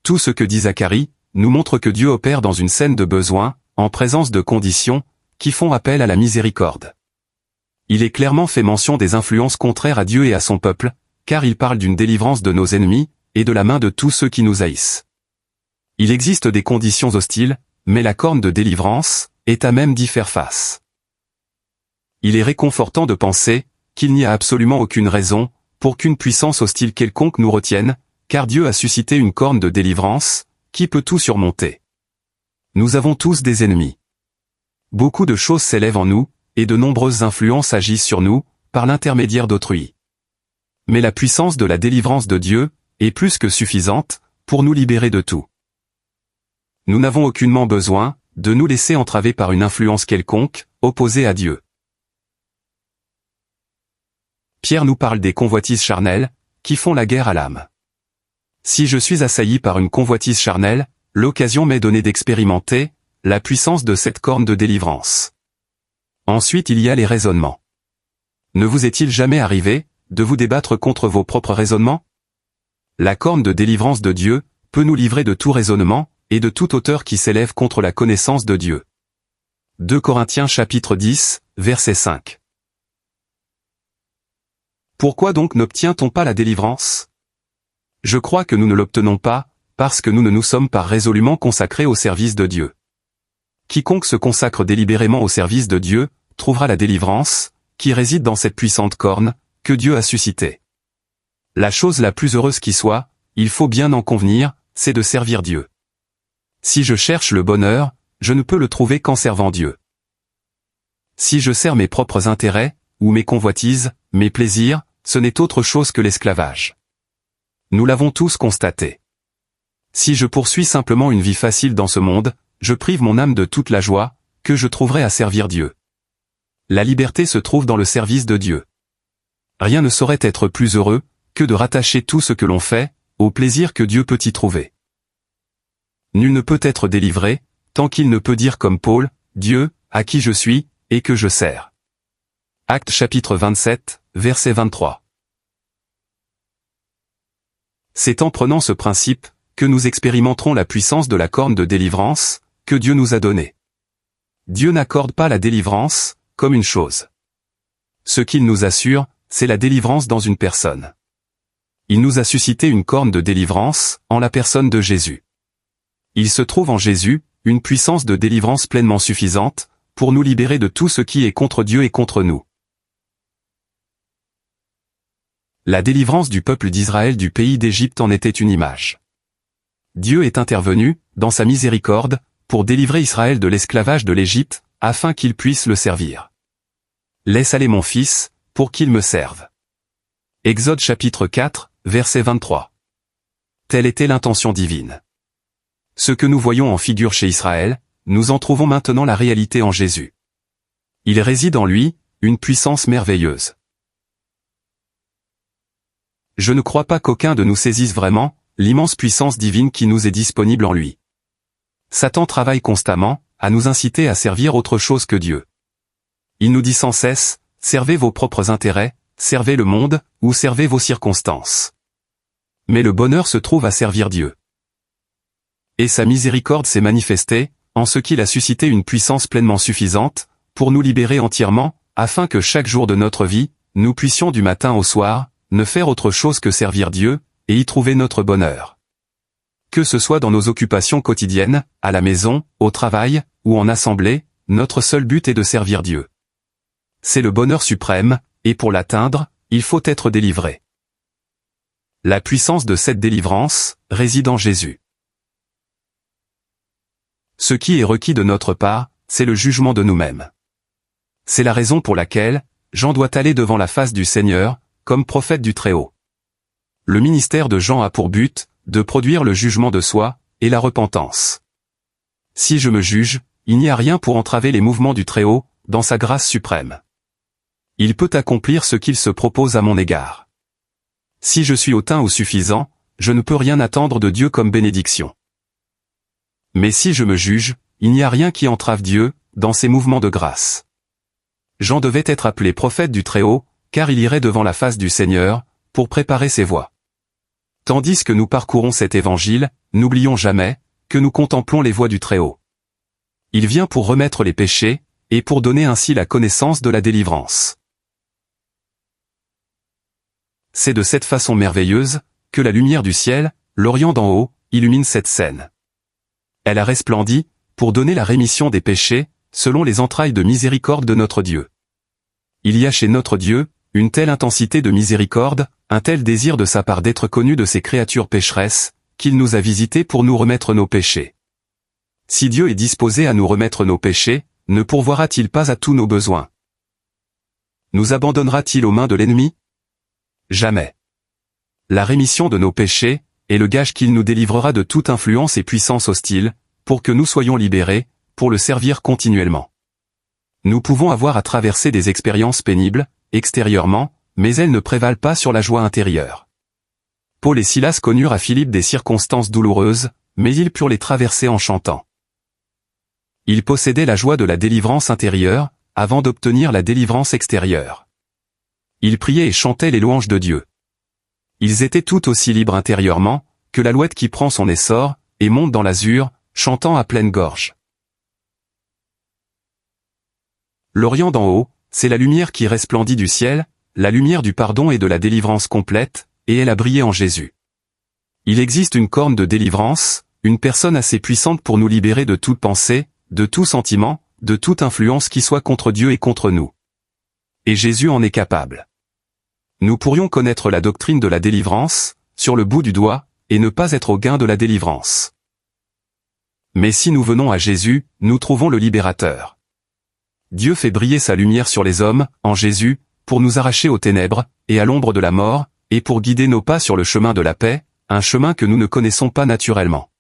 Tout ce que dit Zacharie nous montre que Dieu opère dans une scène de besoin, en présence de conditions, qui font appel à la miséricorde. Il est clairement fait mention des influences contraires à Dieu et à son peuple, car il parle d'une délivrance de nos ennemis, et de la main de tous ceux qui nous haïssent. Il existe des conditions hostiles, mais la corne de délivrance est à même d'y faire face. Il est réconfortant de penser qu'il n'y a absolument aucune raison pour qu'une puissance hostile quelconque nous retienne, car Dieu a suscité une corne de délivrance qui peut tout surmonter. Nous avons tous des ennemis. Beaucoup de choses s'élèvent en nous, et de nombreuses influences agissent sur nous, par l'intermédiaire d'autrui. Mais la puissance de la délivrance de Dieu est plus que suffisante pour nous libérer de tout. Nous n'avons aucunement besoin de nous laisser entraver par une influence quelconque, opposée à Dieu. Pierre nous parle des convoitises charnelles, qui font la guerre à l'âme. Si je suis assailli par une convoitise charnelle, l'occasion m'est donnée d'expérimenter la puissance de cette corne de délivrance. Ensuite il y a les raisonnements. Ne vous est-il jamais arrivé de vous débattre contre vos propres raisonnements? La corne de délivrance de Dieu peut nous livrer de tout raisonnement et de toute hauteur qui s'élève contre la connaissance de Dieu. 2 Corinthiens chapitre 10, verset 5. Pourquoi donc n'obtient-on pas la délivrance? Je crois que nous ne l'obtenons pas, parce que nous ne nous sommes pas résolument consacrés au service de Dieu. Quiconque se consacre délibérément au service de Dieu, trouvera la délivrance, qui réside dans cette puissante corne, que Dieu a suscitée. La chose la plus heureuse qui soit, il faut bien en convenir, c'est de servir Dieu. Si je cherche le bonheur, je ne peux le trouver qu'en servant Dieu. Si je sers mes propres intérêts, ou mes convoitises, mes plaisirs, ce n'est autre chose que l'esclavage. Nous l'avons tous constaté. Si je poursuis simplement une vie facile dans ce monde, je prive mon âme de toute la joie que je trouverai à servir Dieu. La liberté se trouve dans le service de Dieu. Rien ne saurait être plus heureux que de rattacher tout ce que l'on fait au plaisir que Dieu peut y trouver. Nul ne peut être délivré tant qu'il ne peut dire comme Paul, Dieu, à qui je suis, et que je sers. Actes chapitre 27, verset 23. C'est en prenant ce principe que nous expérimenterons la puissance de la corne de délivrance que Dieu nous a donnée. Dieu n'accorde pas la délivrance comme une chose. Ce qu'il nous assure, c'est la délivrance dans une personne. Il nous a suscité une corne de délivrance en la personne de Jésus. Il se trouve en Jésus une puissance de délivrance pleinement suffisante pour nous libérer de tout ce qui est contre Dieu et contre nous. La délivrance du peuple d'Israël du pays d'Égypte en était une image. Dieu est intervenu, dans sa miséricorde, pour délivrer Israël de l'esclavage de l'Égypte, afin qu'il puisse le servir. Laisse aller mon fils, pour qu'il me serve. Exode chapitre 4, verset 23. Telle était l'intention divine. Ce que nous voyons en figure chez Israël, nous en trouvons maintenant la réalité en Jésus. Il réside en lui, une puissance merveilleuse. Je ne crois pas qu'aucun de nous saisisse vraiment l'immense puissance divine qui nous est disponible en lui. Satan travaille constamment à nous inciter à servir autre chose que Dieu. Il nous dit sans cesse, servez vos propres intérêts, servez le monde, ou servez vos circonstances. Mais le bonheur se trouve à servir Dieu. Et sa miséricorde s'est manifestée, en ce qu'il a suscité une puissance pleinement suffisante, pour nous libérer entièrement, afin que chaque jour de notre vie, nous puissions du matin au soir, ne faire autre chose que servir Dieu, et y trouver notre bonheur. Que ce soit dans nos occupations quotidiennes, à la maison, au travail, ou en assemblée, notre seul but est de servir Dieu. C'est le bonheur suprême, et pour l'atteindre, il faut être délivré. La puissance de cette délivrance réside en Jésus. Ce qui est requis de notre part, c'est le jugement de nous-mêmes. C'est la raison pour laquelle Jean doit aller devant la face du Seigneur, comme prophète du Très-Haut. Le ministère de Jean a pour but de produire le jugement de soi et la repentance. Si je me juge, il n'y a rien pour entraver les mouvements du Très-Haut dans sa grâce suprême. Il peut accomplir ce qu'il se propose à mon égard. Si je suis hautain ou suffisant, je ne peux rien attendre de Dieu comme bénédiction. Mais si je me juge, il n'y a rien qui entrave Dieu dans ses mouvements de grâce. Jean devait être appelé prophète du Très-Haut, car il irait devant la face du Seigneur, pour préparer ses voies. Tandis que nous parcourons cet évangile, n'oublions jamais que nous contemplons les voies du Très-Haut. Il vient pour remettre les péchés, et pour donner ainsi la connaissance de la délivrance. C'est de cette façon merveilleuse que la lumière du ciel, l'Orient d'en haut, illumine cette scène. Elle a resplendi pour donner la rémission des péchés, selon les entrailles de miséricorde de notre Dieu. Il y a chez notre Dieu une telle intensité de miséricorde, un tel désir de sa part d'être connu de ses créatures pécheresses, qu'il nous a visités pour nous remettre nos péchés. Si Dieu est disposé à nous remettre nos péchés, ne pourvoira-t-il pas à tous nos besoins? Nous abandonnera-t-il aux mains de l'ennemi? Jamais. La rémission de nos péchés est le gage qu'il nous délivrera de toute influence et puissance hostile, pour que nous soyons libérés, pour le servir continuellement. Nous pouvons avoir à traverser des expériences pénibles, extérieurement, mais elles ne prévalent pas sur la joie intérieure. Paul et Silas connurent à Philippe des circonstances douloureuses, mais ils purent les traverser en chantant. Ils possédaient la joie de la délivrance intérieure, avant d'obtenir la délivrance extérieure. Ils priaient et chantaient les louanges de Dieu. Ils étaient tout aussi libres intérieurement, que l'alouette qui prend son essor, et monte dans l'azur, chantant à pleine gorge. L'Orient d'en haut, c'est la lumière qui resplendit du ciel, la lumière du pardon et de la délivrance complète, et elle a brillé en Jésus. Il existe une corne de délivrance, une personne assez puissante pour nous libérer de toute pensée, de tout sentiment, de toute influence qui soit contre Dieu et contre nous. Et Jésus en est capable. Nous pourrions connaître la doctrine de la délivrance, sur le bout du doigt, et ne pas être au gain de la délivrance. Mais si nous venons à Jésus, nous trouvons le libérateur. Dieu fait briller sa lumière sur les hommes, en Jésus, pour nous arracher aux ténèbres, et à l'ombre de la mort, et pour guider nos pas sur le chemin de la paix, un chemin que nous ne connaissons pas naturellement.